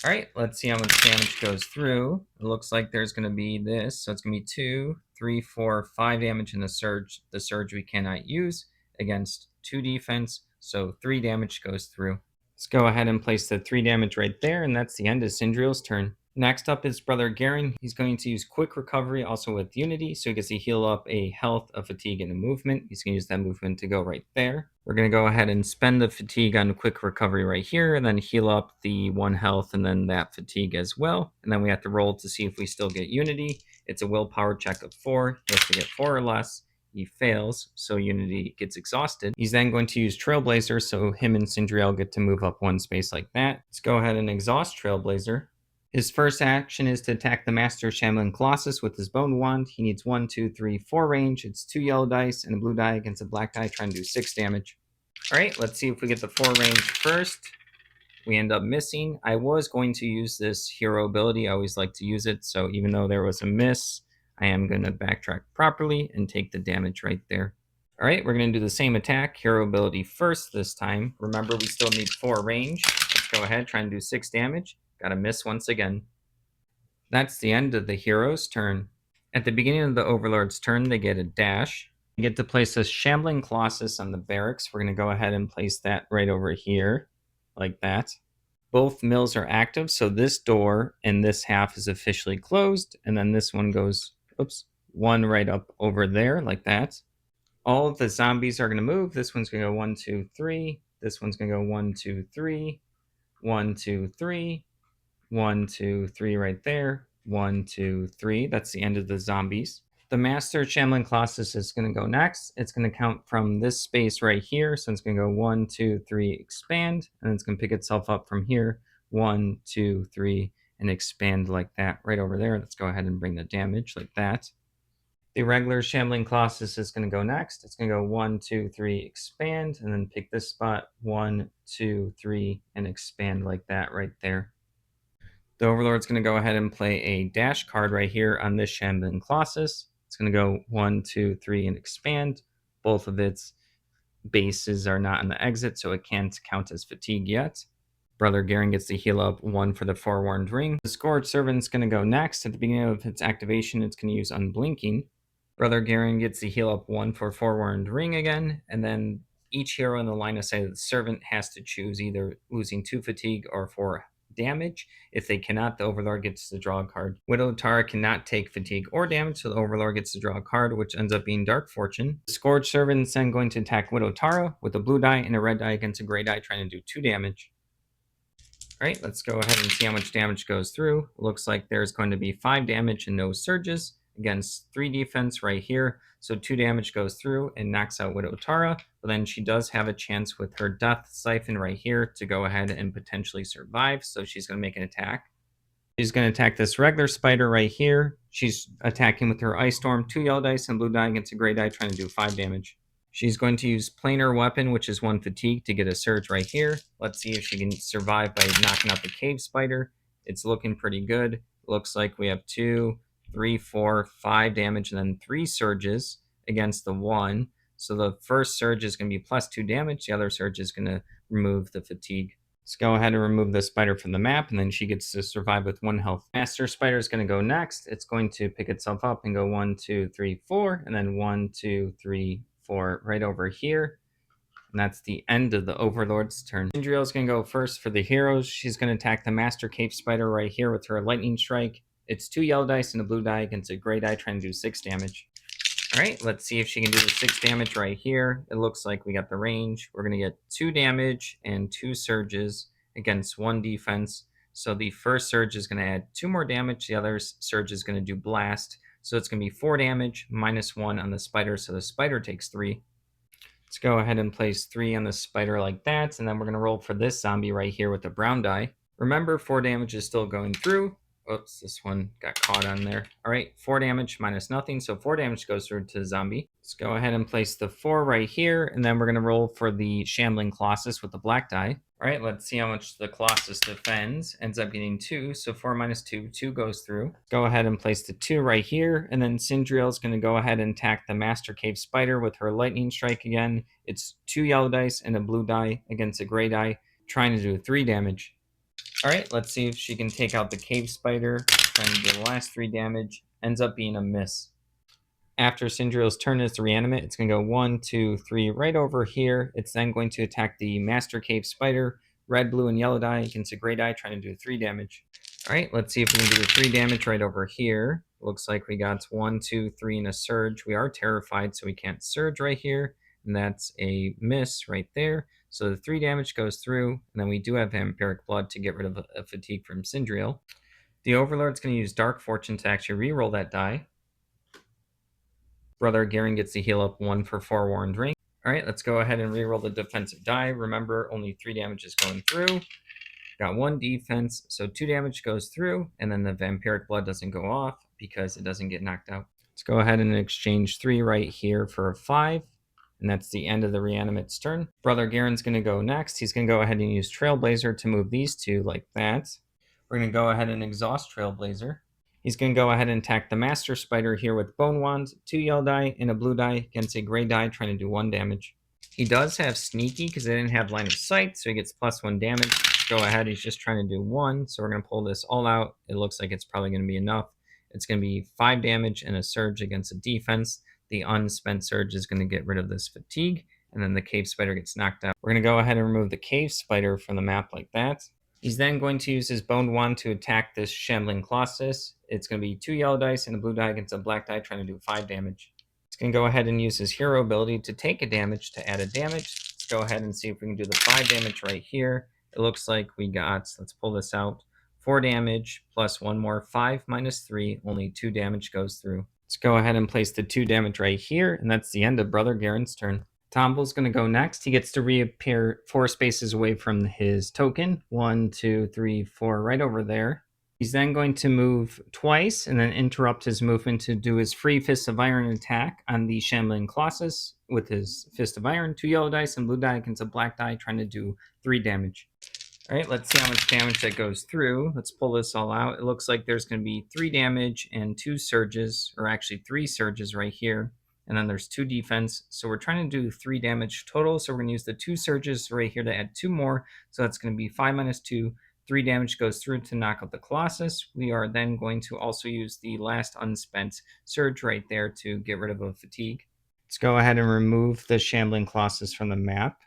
All right, let's see how much damage goes through. It looks like there's going to be this. So it's going to be 2, 3, 4, 5 damage in the surge. The surge we cannot use against 2 defense. So 3 damage goes through. Let's go ahead and place the 3 damage right there, and that's the end of Sindriel's turn. Next up is Brother Garen. He's going to use Quick Recovery, also with Unity, so he gets to heal up a health, a fatigue, and a movement. He's going to use that movement to go right there. We're going to go ahead and spend the fatigue on Quick Recovery right here, and then heal up the 1 health, and then that fatigue as well. And then we have to roll to see if we still get Unity. It's a willpower check of 4. He has to get 4 or less. He fails, so Unity gets exhausted. He's then going to use Trailblazer, so him and Sindriel get to move up 1 space like that. Let's go ahead and exhaust Trailblazer. His first action is to attack the Master Shambling Colossus with his Bone Wand. He needs 1, 2, 3, 4 range. It's 2 yellow dice and a blue die against a black die, trying to do 6 damage. Alright, let's see if we get the 4 range first. We end up missing. I was going to use this hero ability. I always like to use it, so even though there was a miss, I am going to backtrack properly and take the damage right there. All right, we're going to do the same attack, hero ability first this time. Remember, we still need 4 range. Let's go ahead, try and do 6 damage. Got to miss once again. That's the end of the hero's turn. At the beginning of the Overlord's turn, they get a dash. They get to place a Shambling Colossus on the barracks. We're going to go ahead and place that right over here, like that. Both mills are active, so this door in this half is officially closed, and then this one goes, one right up over there, like that. All of the zombies are going to move. This one's going to go 1, 2, 3. This one's going to go 1, 2, 3. 1, 2, 3. 1, 2, 3 right there. 1, 2, 3. That's the end of the zombies. The Master Shambling Colossus is going to go next. It's going to count from this space right here. So it's going to go 1, 2, 3, expand. And it's going to pick itself up from here. 1, 2, 3, and expand like that right over there. Let's go ahead and bring the damage like that. The regular Shambling Colossus is going to go next. It's going to go 1, 2, 3, expand. And then pick this spot. 1, 2, 3, and expand like that right there. The Overlord's going to go ahead and play a dash card right here on this Shambling Colossus. It's going to go 1, 2, 3, and expand. Both of its bases are not on the exit, so it can't count as fatigue yet. Brother Garen gets to heal up 1 for the Forewarned Ring. The Scourge Servant's going to go next. At the beginning of its activation, it's going to use Unblinking. Brother Garen gets to heal up 1 for Forewarned Ring again, and then each hero in the line of sight of the Servant has to choose either losing 2 fatigue or 4 damage. If they cannot, the Overlord gets to draw a card. Widow Tara cannot take fatigue or damage, so the Overlord gets to draw a card, which ends up being Dark Fortune. The Scourge Servant is then going to attack Widow Tara with a blue die and a red die against a gray die, trying to do 2 damage. All right, let's go ahead and see how much damage goes through. Looks like there's going to be 5 damage and no surges against 3 defense right here. So 2 damage goes through and knocks out Widow Tara, but then she does have a chance with her Death Siphon right here to go ahead and potentially survive. So she's going to make an attack. She's going to attack this regular spider right here. She's attacking with her Ice Storm, 2 yellow dice and blue die against a gray die, trying to do 5 damage. She's going to use Planar Weapon, which is 1 fatigue, to get a surge right here. Let's see if she can survive by knocking out the cave spider. It's looking pretty good. Looks like we have 2, 3, 4, 5 damage, and then 3 surges against the 1. So the first surge is going to be plus 2 damage. The other surge is going to remove the fatigue. Let's go ahead and remove the spider from the map, and then she gets to survive with 1 health. Master Spider is going to go next. It's going to pick itself up and go 1, 2, 3, 4, and then 1, 2, 3, 4 right over here. And that's the end of the Overlord's turn. Sindriel is going to go first for the heroes. She's going to attack the Master Cave Spider right here with her Lightning Strike. It's 2 yellow dice and a blue die against a gray die, trying to do 6 damage. All right, let's see if she can do the 6 damage right here. It looks like we got the range. We're going to get 2 damage and 2 surges against 1 defense. So the first surge is going to add 2 more damage. The other surge is going to do blast. So it's going to be 4 damage minus 1 on the spider. So the spider takes 3. Let's go ahead and place 3 on the spider like that. And then we're going to roll for this zombie right here with the brown die. Remember, 4 damage is still going through. Oops, this one got caught on there. All right, 4 damage minus nothing. So 4 damage goes through to the zombie. Let's go ahead and place the 4 right here. And then we're going to roll for the Shambling Colossus with the black die. All right, let's see how much the Colossus defends. Ends up getting 2. So 4 minus 2, 2 goes through. Go ahead and place the 2 right here. And then Sindriel is going to go ahead and attack the Master Cave Spider with her Lightning Strike again. It's 2 yellow dice and a blue die against a gray die, trying to do 3 damage. All right, let's see if she can take out the cave spider. Trying to do the last 3 damage. Ends up being a miss. After Sindriel's turn is to reanimate, it's going to go 1, 2, 3 right over here. It's then going to attack the Master Cave Spider, red, blue, and yellow die against a gray die, trying to do 3 damage. All right, let's see if we can do the 3 damage right over here. Looks like we got 1, 2, 3 and a surge. We are terrified, so we can't surge right here. And that's a miss right there. So the 3 damage goes through, and then we do have Vampiric Blood to get rid of a fatigue from Sindriel. The Overlord's going to use Dark Fortune to actually reroll that die. Brother Garen gets to heal up 1 for Forewarned Ring. Alright, let's go ahead and reroll the defensive die. Remember, only 3 damage is going through. Got 1 defense, so 2 damage goes through, and then the Vampiric Blood doesn't go off because it doesn't get knocked out. Let's go ahead and exchange 3 right here for a 5, and that's the end of the Reanimate's turn. Brother Garen's going to go next. He's going to go ahead and use Trailblazer to move these 2 like that. We're going to go ahead and exhaust Trailblazer. He's going to go ahead and attack the Master Spider here with Bone Wand, 2 yellow die, and a blue die against a gray die, trying to do 1 damage. He does have Sneaky because they didn't have line of sight, so he gets +1 damage. Go ahead, he's just trying to do 1, so we're going to pull this all out. It looks like it's probably going to be enough. It's going to be 5 damage and a surge against a defense. The unspent surge is going to get rid of this fatigue, and then the Cave Spider gets knocked out. We're going to go ahead and remove the Cave Spider from the map like that. He's then going to use his Boned Wand to attack this Shambling Colossus. It's going to be 2 yellow dice and a blue die against a black die, trying to do 5 damage. He's going to go ahead and use his hero ability to take a damage to add a damage. Let's go ahead and see if we can do the 5 damage right here. It looks like we got, let's pull this out, 4 damage plus 1 more, 5 minus 3, only 2 damage goes through. Let's go ahead and place the 2 damage right here, and that's the end of Brother Garen's turn. Tomble's going to go next. He gets to reappear 4 spaces away from his token. 1, 2, 3, 4, right over there. He's then going to move twice and then interrupt his movement to do his free Fist of Iron attack on the Shambling Colossus with his Fist of Iron. 2 yellow dice and blue die against a black die, trying to do 3 damage. All right, let's see how much damage that goes through. Let's pull this all out. It looks like there's going to be 3 damage and 2 surges, or actually 3 surges right here. And then there's 2 defense. So we're trying to do 3 damage total. So we're going to use the 2 surges right here to add 2 more. So that's going to be 5 minus 2. 3 damage goes through to knock out the Colossus. We are then going to also use the last unspent surge right there to get rid of a fatigue. Let's go ahead and remove the Shambling Colossus from the map.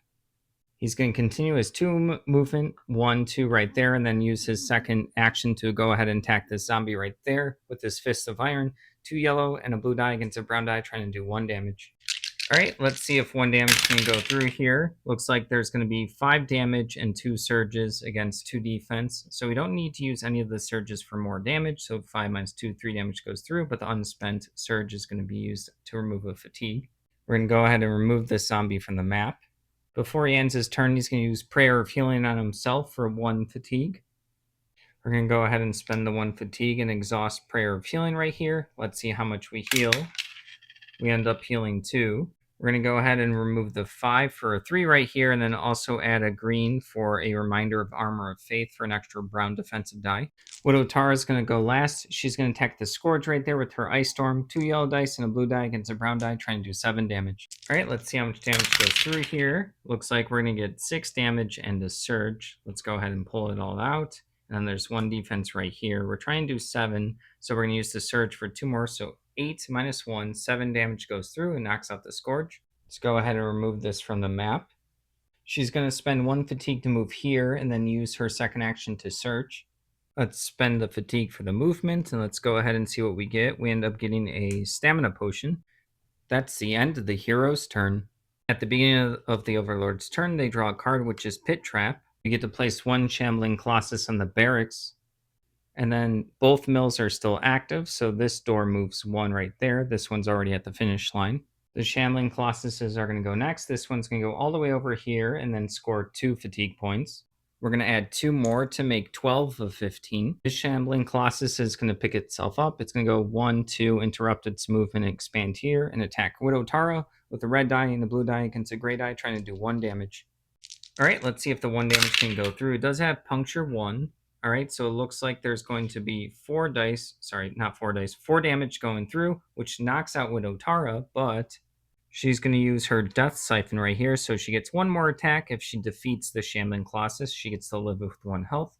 He's going to continue his 2 movement, 1, 2 right there, and then use his second action to go ahead and attack this zombie right there with his Fist of Iron. 2 yellow and a blue die against a brown die, trying to do 1 damage. All right, let's see if 1 damage can go through here. Looks like there's going to be 5 damage and 2 surges against 2 defense. So we don't need to use any of the surges for more damage. So 5 minus 2, 3 damage goes through, but the unspent surge is going to be used to remove a fatigue. We're going to go ahead and remove this zombie from the map. Before he ends his turn, he's going to use Prayer of Healing on himself for 1 fatigue. We're going to go ahead and spend the 1 fatigue and exhaust Prayer of Healing right here. Let's see how much we heal. We end up healing 2. We're going to go ahead and remove the 5 for a 3 right here, and then also add a green for a reminder of Armor of Faith for an extra brown defensive die. Widow Tara is going to go last. She's going to attack the Scourge right there with her Ice Storm. 2 yellow dice and a blue die against a brown die, trying to do 7 damage. All right, let's see how much damage goes through here. Looks like we're going to get 6 damage and a surge. Let's go ahead and pull it all out. And then there's 1 defense right here. We're trying to do 7, so we're going to use the surge for 2 more. So 8 minus 1, 7 damage goes through and knocks out the Scourge. Let's go ahead and remove this from the map. She's going to spend 1 fatigue to move here and then use her second action to search. Let's spend the fatigue for the movement, and let's go ahead and see what we get. We end up getting a stamina potion. That's the end of the hero's turn. At the beginning of the Overlord's turn, they draw a card, which is Pit Trap. We get to place 1 Shambling Colossus on the barracks. And then both mills are still active, so this door moves 1 right there. This one's already at the finish line. The Shambling Colossuses are going to go next. This one's going to go all the way over here and then score 2 fatigue points. We're going to add 2 more to make 12 of 15. This Shambling Colossus is going to pick itself up. It's going to go 1, 2, interrupt its movement, and expand here, and attack Widow Tara with the red die and the blue die against a gray die, trying to do 1 damage. All right, let's see if the 1 damage can go through. It does have puncture 1. All right, so it looks like there's going to be 4 dice. Sorry, not 4 dice. 4 damage going through, which knocks out Widow Tara, but she's going to use her Death Siphon right here, so she gets 1 more attack. If she defeats the Shambling Colossus, she gets to live with 1 health.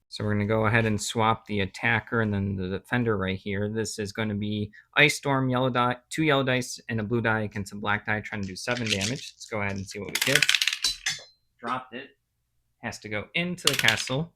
So we're going to go ahead and swap the attacker and then the defender right here. This is going to be Ice Storm, yellow die, 2 yellow dice, and a blue die against a black die, trying to do 7 damage. Let's go ahead and see what we get. Dropped it. Has to go into the castle.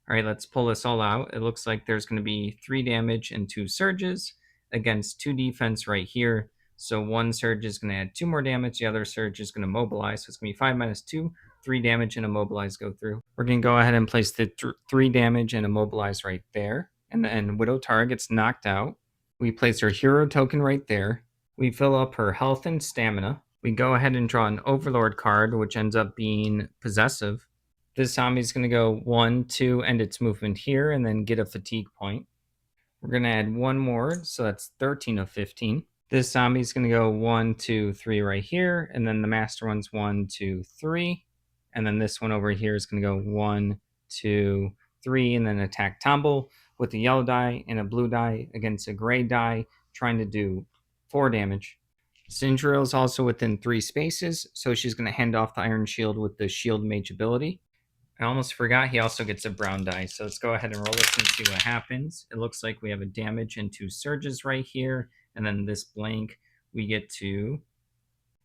All right, let's pull this all out. It looks like there's going to be 3 damage and 2 surges against 2 defense right here. So 1 surge is going to add 2 more damage. The other surge is going to mobilize. So it's going to be 5 minus 2, 3 damage, and immobilize go through. We're going to go ahead and place the 3 damage and immobilize right there. And then Widow Tara gets knocked out. We place her hero token right there. We fill up her health and stamina. We go ahead and draw an Overlord card, which ends up being Possessive. This zombie's going to go 1, 2, end its movement here, and then get a fatigue point. We're going to add one more, so that's 13 of 15. This zombie's going to go 1, 2, 3 right here, and then the master one's 1, 2, 3. And then this one over here is going to go 1, 2, 3, and then attack Tomble with a yellow die and a blue die against a gray die, trying to do 4 damage. Sindriel is also within 3 spaces, so she's going to hand off the Iron Shield with the Shield Mage ability. I almost forgot he also gets a brown die, so let's go ahead and roll this and see what happens. It looks like we have a damage and 2 surges right here, and then this blank we get to...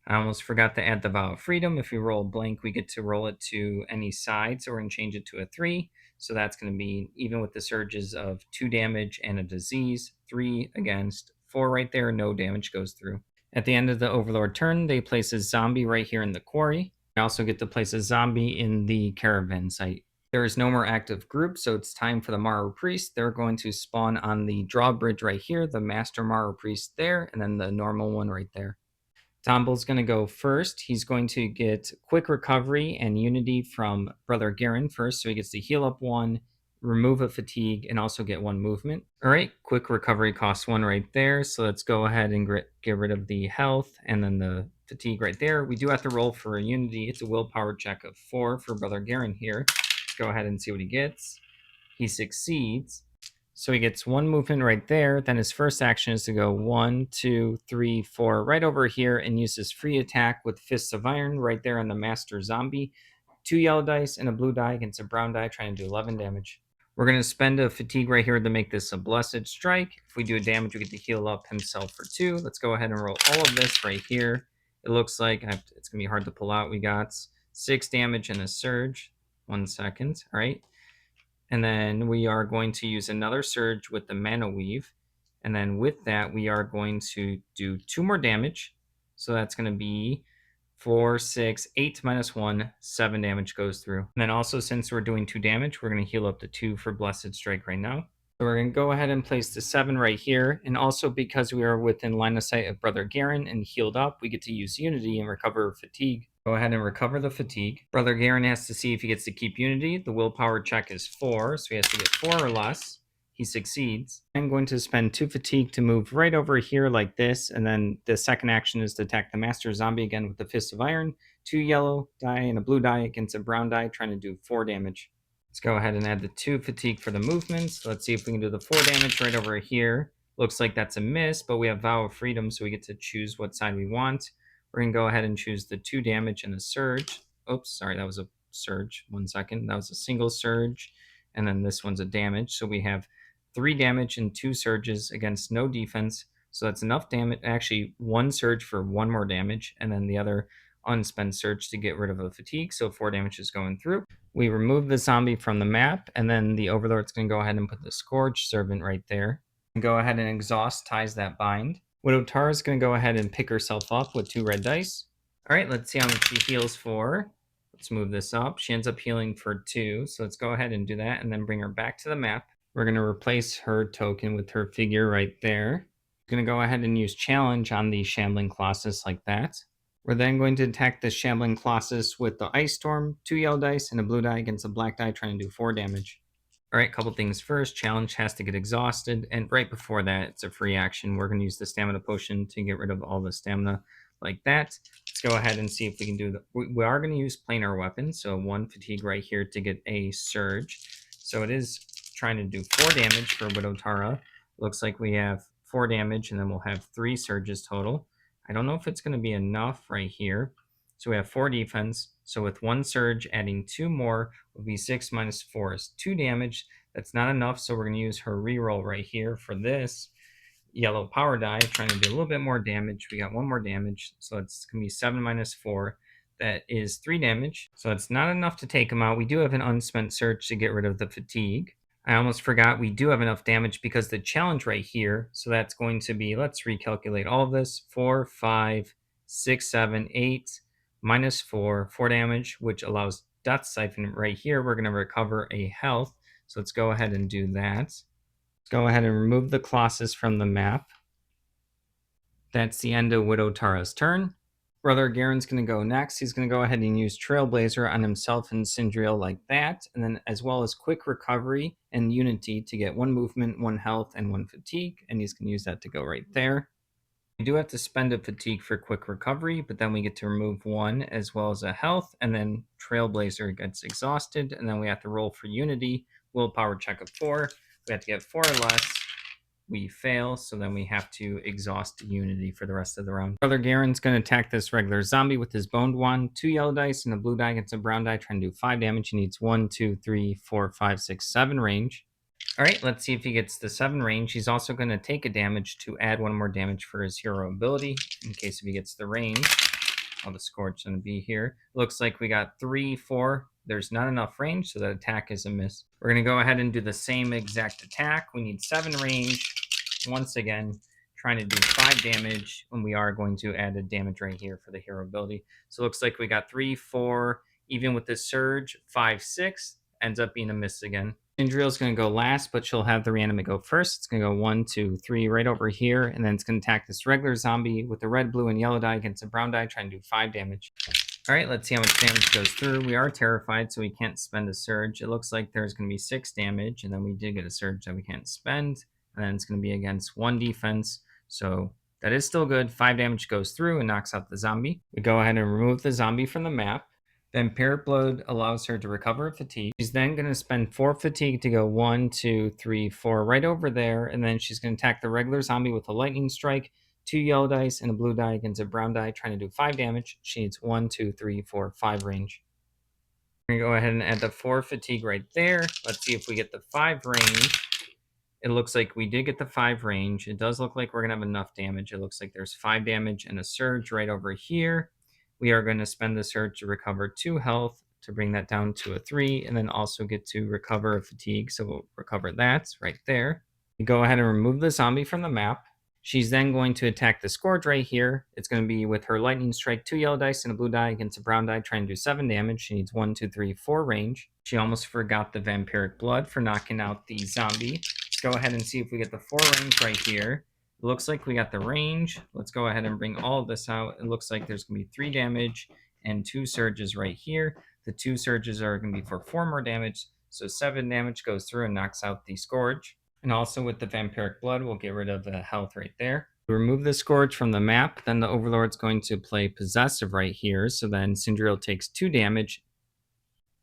I almost forgot to add the Vow of Freedom. If we roll a blank, we get to roll it to any side, so we're going to change it to a 3. So that's going to be, even with the surges of 2 damage and a disease, 3 against 4 right there, no damage goes through. At the end of the Overlord turn, they place a zombie right here in the quarry. I also get to place a zombie in the caravan site. There is no more active group, so it's time for the Morrow Priest. They're going to spawn on the drawbridge right here, the Master Morrow Priest there, and then the normal one right there. Tomble's going to go first. He's going to get quick recovery and unity from Brother Garen first, so he gets to heal up 1, remove a fatigue, and also get 1 movement. All right, quick recovery costs 1 right there, so let's go ahead and get rid of the health and then the fatigue right there. We do have to roll for a unity. It's a willpower check of 4 for Brother Garen here. Let's go ahead and see what he gets. He succeeds. So he gets 1 movement right there. Then his first action is to go 1, 2, 3, 4 right over here and use his free attack with Fists of Iron right there on the Master Zombie. 2 yellow dice and a blue die against a brown die, trying to do 11 damage. We're going to spend a fatigue right here to make this a Blessed Strike. If we do a damage, we get to heal up himself for 2. Let's go ahead and roll all of this right here. It looks like it's going to be hard to pull out. We got 6 damage and a surge. 1 second. All right. And then we are going to use another surge with the Mana Weave. And then with that, we are going to do 2 more damage. So that's going to be 4, 6, 8 minus 1, 7 damage goes through. And then also, since we're doing 2 damage, we're going to heal up to 2 for Blessed Strike right now. So we're going to go ahead and place the 7 right here. And also, because we are within line of sight of Brother Garen and healed up, we get to use Unity and recover fatigue. Go ahead and recover the fatigue. Brother Garen has to see if he gets to keep Unity. The willpower check is 4, so he has to get 4 or less. He succeeds. I'm going to spend 2 fatigue to move right over here like this, and then the second action is to attack the Master Zombie again with the Fist of Iron. 2 yellow die and a blue die against a brown die, trying to do 4 damage. Let's go ahead and add the 2 fatigue for the movements. Let's see if we can do the 4 damage right over here. Looks like that's a miss, but we have Vow of Freedom, so we get to choose what side we want. We're going to go ahead and choose the 2 damage and a surge. Oops, sorry, that was a surge. 1 second. That was a single surge, and then this one's a damage. So we have 3 damage and 2 surges against no defense. So that's enough damage. Actually, 1 surge for 1 more damage, and then the other unspent surge to get rid of a fatigue. So 4 damage is going through. We remove the zombie from the map, and then the Overlord's going to go ahead and put the Scourge Servant right there. And go ahead and exhaust ties that bind. Widow Tara is going to go ahead and pick herself up with 2 red dice. All right, let's see how much she heals for. Let's move this up. She ends up healing for 2, so let's go ahead and do that and then bring her back to the map. We're going to replace her token with her figure right there. We're going to go ahead and use Challenge on the Shambling Colossus like that. We're then going to attack the Shambling Colossus with the Ice Storm, 2 yellow dice and a blue die against a black die, trying to do 4 damage. All right, couple things first. Challenge has to get exhausted, and right before that, it's a free action. We're going to use the Stamina Potion to get rid of all the stamina like that. Let's go ahead and see if we can do that. We are going to use Planar Weapons, so 1 fatigue right here to get a Surge. So it is trying to do 4 damage for Widow Tara. Looks like we have 4 damage, and then we'll have 3 Surges total. I don't know if it's going to be enough right here. So we have 4 defense. So with 1 surge, adding 2 more will be 6 minus 4 is 2 damage. That's not enough, so we're going to use her reroll right here for this yellow power die, trying to do a little bit more damage. We got 1 more damage, so it's going to be 7 minus 4. That is 3 damage. So it's not enough to take him out. We do have an unspent surge to get rid of the fatigue. I almost forgot we do have enough damage because the challenge right here, so that's going to be, let's recalculate all of this, 4, 5, 6, 7, 8, minus 4 damage, which allows Death Siphon right here. We're going to recover a health, so let's go ahead and do that. Go ahead and remove the Colossus from the map. That's the end of Widow Tara's turn. Brother Garen's going to go next. He's going to go ahead and use Trailblazer on himself and Sindriel like that, and then as well as Quick Recovery and Unity to get 1 movement, 1 health, and 1 fatigue, and he's going to use that to go right there. We do have to spend a fatigue for Quick Recovery, but then we get to remove 1 as well as a health, and then Trailblazer gets exhausted, and then we have to roll for Unity, willpower check of 4. We have to get 4 or less. We fail, so then we have to exhaust Unity for the rest of the round. Brother Garen's going to attack this regular zombie with his boned wand. 2 yellow dice and a blue die against a brown die, trying to do 5 damage. He needs 1, 2, 3, 4, 5, 6, 7 range. All right, let's see if he gets the 7 range. He's also going to take a damage to add 1 more damage for his hero ability in case if he gets the range. All the score's going to be here. Looks like we got 3, 4. There's not enough range, so that attack is a miss. We're going to go ahead and do the same exact attack. We need 7 range. Once again, trying to do 5 damage, and we are going to add a damage right here for the hero ability. So it looks like we got 3, 4, even with the surge, 5, 6. Ends up being a miss again. Indriel's going to go last, but she'll have the reanimate go first. It's going to go 1, 2, 3 right over here, and then it's going to attack this regular zombie with the red, blue, and yellow die against a brown die, trying to do 5 damage. All right, let's see how much damage goes through. We are terrified, so we can't spend a surge. It looks like there's going to be 6 damage, and then we did get a surge that we can't spend, and then it's going to be against 1 defense, so that is still good. 5 damage goes through and knocks out the zombie. We go ahead and remove the zombie from the map. Vampiric Blood allows her to recover fatigue. She's then going to spend 4 fatigue to go 1, 2, 3, 4 right over there, and then she's going to attack the regular zombie with a lightning strike, 2 yellow dice and a blue die against a brown die, trying to do 5 damage. She needs 1, 2, 3, 4, 5 range. We're going to go ahead and add the 4 fatigue right there. Let's see if we get the 5 range. It looks like we did get the 5 range. It does look like we're going to have enough damage. It looks like there's 5 damage and a surge right over here. We are going to spend the surge to recover 2 health to bring that down to a 3, and then also get to recover a fatigue. So we'll recover that right there. We go ahead and remove the zombie from the map. She's then going to attack the Scourge right here. It's going to be with her lightning strike, 2 yellow dice and a blue die against a brown die, trying to do 7 damage. She needs 1, 2, 3, 4 range. She almost forgot the Vampiric Blood for knocking out the zombie. Let's go ahead and see if we get the 4 range right here. It looks like we got the range. Let's go ahead and bring all of this out. It looks like there's going to be 3 damage and 2 surges right here. The 2 surges are going to be for 4 more damage. So 7 damage goes through and knocks out the Scourge. And also with the Vampiric Blood, we'll get rid of the health right there. We remove the Scourge from the map, then the Overlord's going to play Possessive right here, so then Sindriel takes 2 damage,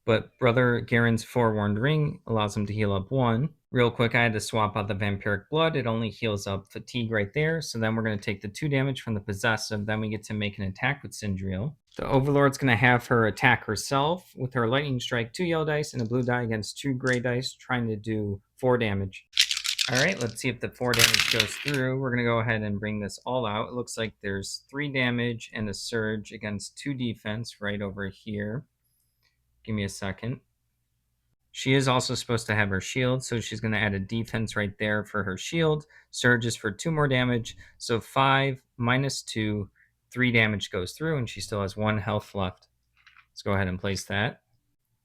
but Brother Garen's Forewarned Ring allows him to heal up 1. Real quick, I had to swap out the Vampiric Blood. It only heals up Fatigue right there, so then we're going to take the 2 damage from the Possessive, then we get to make an attack with Sindriel. The Overlord's going to have her attack herself with her Lightning Strike, 2 yellow dice and a blue die against 2 gray dice, trying to do 4 damage. All right, let's see if the 4 damage goes through. We're going to go ahead and bring this all out. It looks like there's 3 damage and a surge against 2 defense right over here. Give me a second. She is also supposed to have her shield, so she's going to add a defense right there for her shield. Surge is for 2 more damage, so 5 minus 2, 3 damage goes through, and she still has 1 health left. Let's go ahead and place that.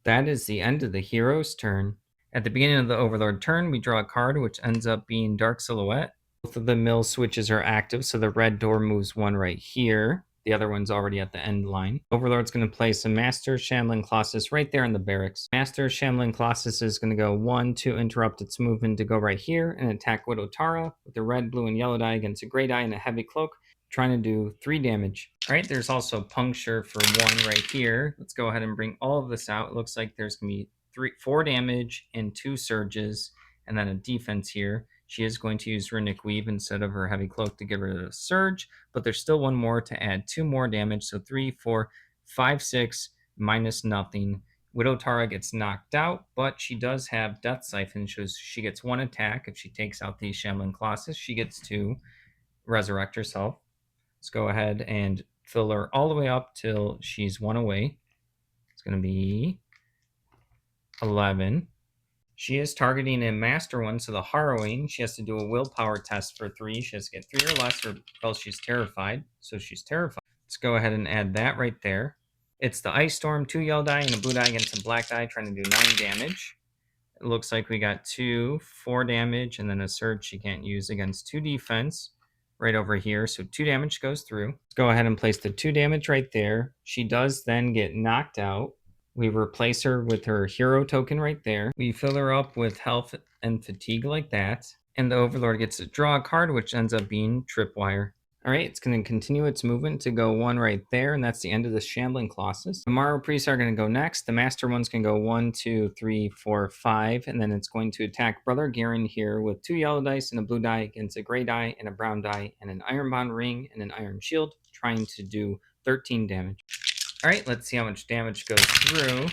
That is the end of the hero's turn. At the beginning of the Overlord turn, we draw a card, which ends up being Dark Silhouette. Both of the mill switches are active, so the red door moves 1 right here. The other one's already at the end line. Overlord's going to place a Master Shambling Colossus right there in the barracks. Master Shambling Colossus is going to go 1 to interrupt its movement to go right here and attack Widow Tara with the red, blue, and yellow die against a gray die and a heavy cloak, trying to do 3 damage. All right, there's also Puncture for 1 right here. Let's go ahead and bring all of this out. It looks like there's going to be 4 damage and 2 surges, and then a defense here. She is going to use Runic Weave instead of her Heavy Cloak to get rid of the surge, but there's still 1 more to add 2 more damage, so 3, 4, 5, 6, minus nothing. Widow Tara gets knocked out, but she does have Death Siphon, so she gets 1 attack. If she takes out the Shambling Colossus, she gets to resurrect herself. Let's go ahead and fill her all the way up till she's 1 away. It's going to be 11. She is targeting a master one, so the Harrowing, she has to do a willpower test for 3. She has to get 3 or less, or else she's terrified. So she's terrified. Let's go ahead and add that right there. It's the Ice Storm, 2 yellow die and a blue die against a black die, trying to do 9 damage. It looks like we got 2, 4 damage, and then a surge she can't use against 2 defense right over here. So 2 damage goes through. Let's go ahead and place the 2 damage right there. She does then get knocked out. We replace her with her hero token right there. We fill her up with health and fatigue like that. And the Overlord gets to draw a card, which ends up being Tripwire. All right, it's going to continue its movement to go 1 right there, and that's the end of the Shambling Colossus. The Morrow Priests are going to go next. The Master one's going to go 1, 2, 3, 4, 5, and then it's going to attack Brother Garen here with 2 yellow dice and a blue die against a gray die and a brown die and an Iron Bond ring and an Iron Shield, trying to do 13 damage. All right, let's see how much damage goes through.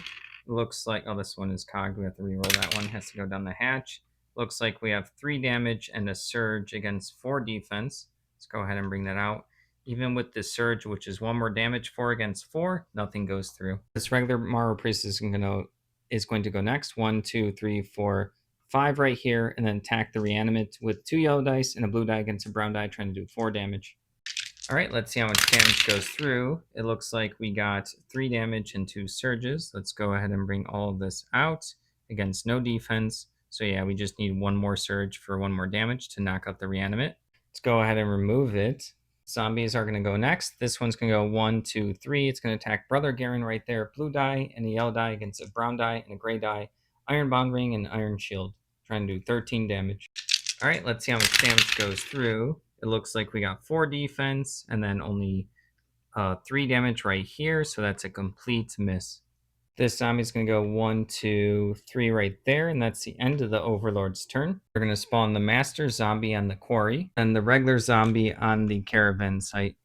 Looks like, oh, this one is cogged. We have to reroll that one. Has to go down the hatch. Looks like we have 3 damage and a surge against 4 defense. Let's go ahead and bring that out. Even with this surge, which is 1 more damage, 4 against 4, nothing goes through. This regular Morrow Priest is going to go next. 1, 2, 3, 4, 5 right here, and then attack the Reanimate with 2 yellow dice and a blue die against a brown die, trying to do 4 damage. All right, let's see how much damage goes through. It looks like we got 3 damage and 2 surges. Let's go ahead and bring all of this out against no defense. So yeah, we just need 1 more surge for 1 more damage to knock out the Reanimate. Let's go ahead and remove it. Zombies are going to go next. This one's going to go 1, 2, 3. It's going to attack Brother Garen right there. Blue die and a yellow die against a brown die and a gray die. Iron Bond ring and Iron Shield. Trying to do 13 damage. All right, let's see how much damage goes through. It looks like we got 4 defense and then only 3 damage right here. So that's a complete miss. This zombie's going to go 1, 2, 3 right there, and that's the end of the Overlord's turn. We're going to spawn the Master Zombie on the quarry and the regular zombie on the caravan site.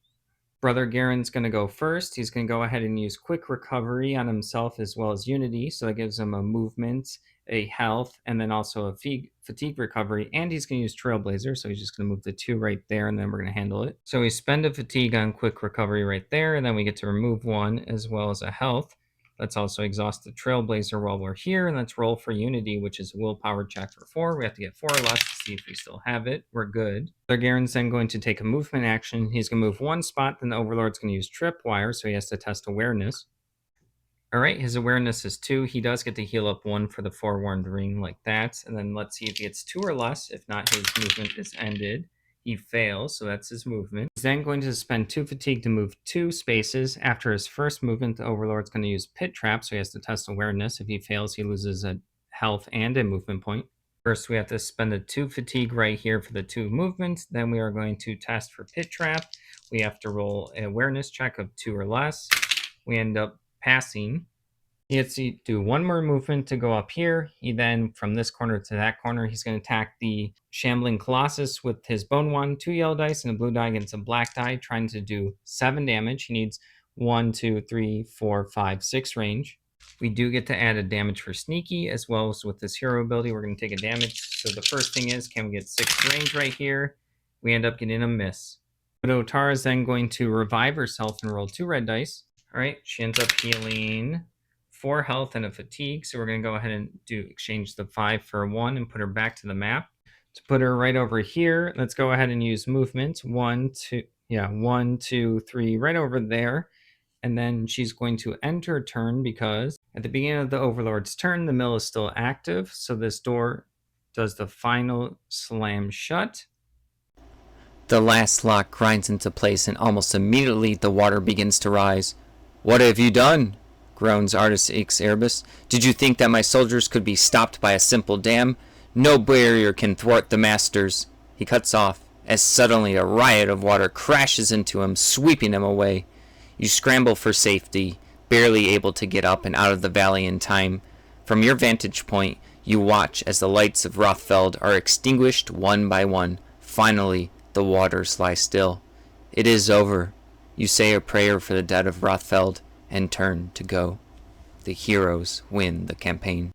Brother Garen's going to go first. He's going to go ahead and use Quick Recovery on himself as well as Unity, so that gives him a movement, a health, and then also a fatigue recovery, and he's going to use Trailblazer, so he's just going to move the 2 right there, and then we're going to handle it. So we spend a fatigue on Quick Recovery right there, and then we get to remove 1 as well as a health. Let's also exhaust the Trailblazer while we're here, and let's roll for Unity, which is a willpower check for 4. We have to get 4 or less to see if we still have it. We're good. Garen's then going to take a movement action. He's going to move 1 spot, then the Overlord's going to use Tripwire, so he has to test awareness. All right, his awareness is 2. He does get to heal up 1 for the Forewarned Ring like that, and then let's see if he gets 2 or less. If not, his movement is ended. He fails, so that's his movement. He's then going to spend 2 fatigue to move 2 spaces. After his first movement, the Overlord's going to use Pit Trap, so he has to test awareness. If he fails, he loses a health and a movement point. First, we have to spend a 2 fatigue right here for the 2 movements. Then we are going to test for Pit Trap. We have to roll an awareness check of 2 or less. We end up passing. He has to do 1 more movement to go up here. He then, from this corner to that corner, he's going to attack the Shambling Colossus with his Bone Wand, 2 yellow dice and a blue die against a black die, trying to do 7 damage. He needs 1, 2, 3, 4, 5, 6 range. We do get to add a damage for Sneaky, as well as with this hero ability, we're going to take a damage. So the first thing is, can we get 6 range right here? We end up getting a miss. Widow Tara is then going to revive herself and roll 2 red dice. All right, she ends up healing 4 health and a fatigue, so we're going to go ahead and exchange the 5 for 1 and put her back to the map. To put her right over here, let's go ahead and use movement. 1, 2, 3, right over there. And then she's going to end her turn because at the beginning of the Overlord's turn, the mill is still active. So this door does the final slam shut. The last lock grinds into place, and almost immediately the water begins to rise. "What have you done?" groans Artus Ix Erebus. "Did you think that my soldiers could be stopped by a simple dam? No barrier can thwart the masters." He cuts off, as suddenly a riot of water crashes into him, sweeping him away. You scramble for safety, barely able to get up and out of the valley in time. From your vantage point, you watch as the lights of Rothfeld are extinguished 1 by 1. Finally, the waters lie still. It is over. You say a prayer for the dead of Rothfeld and turn to go. The heroes win the campaign.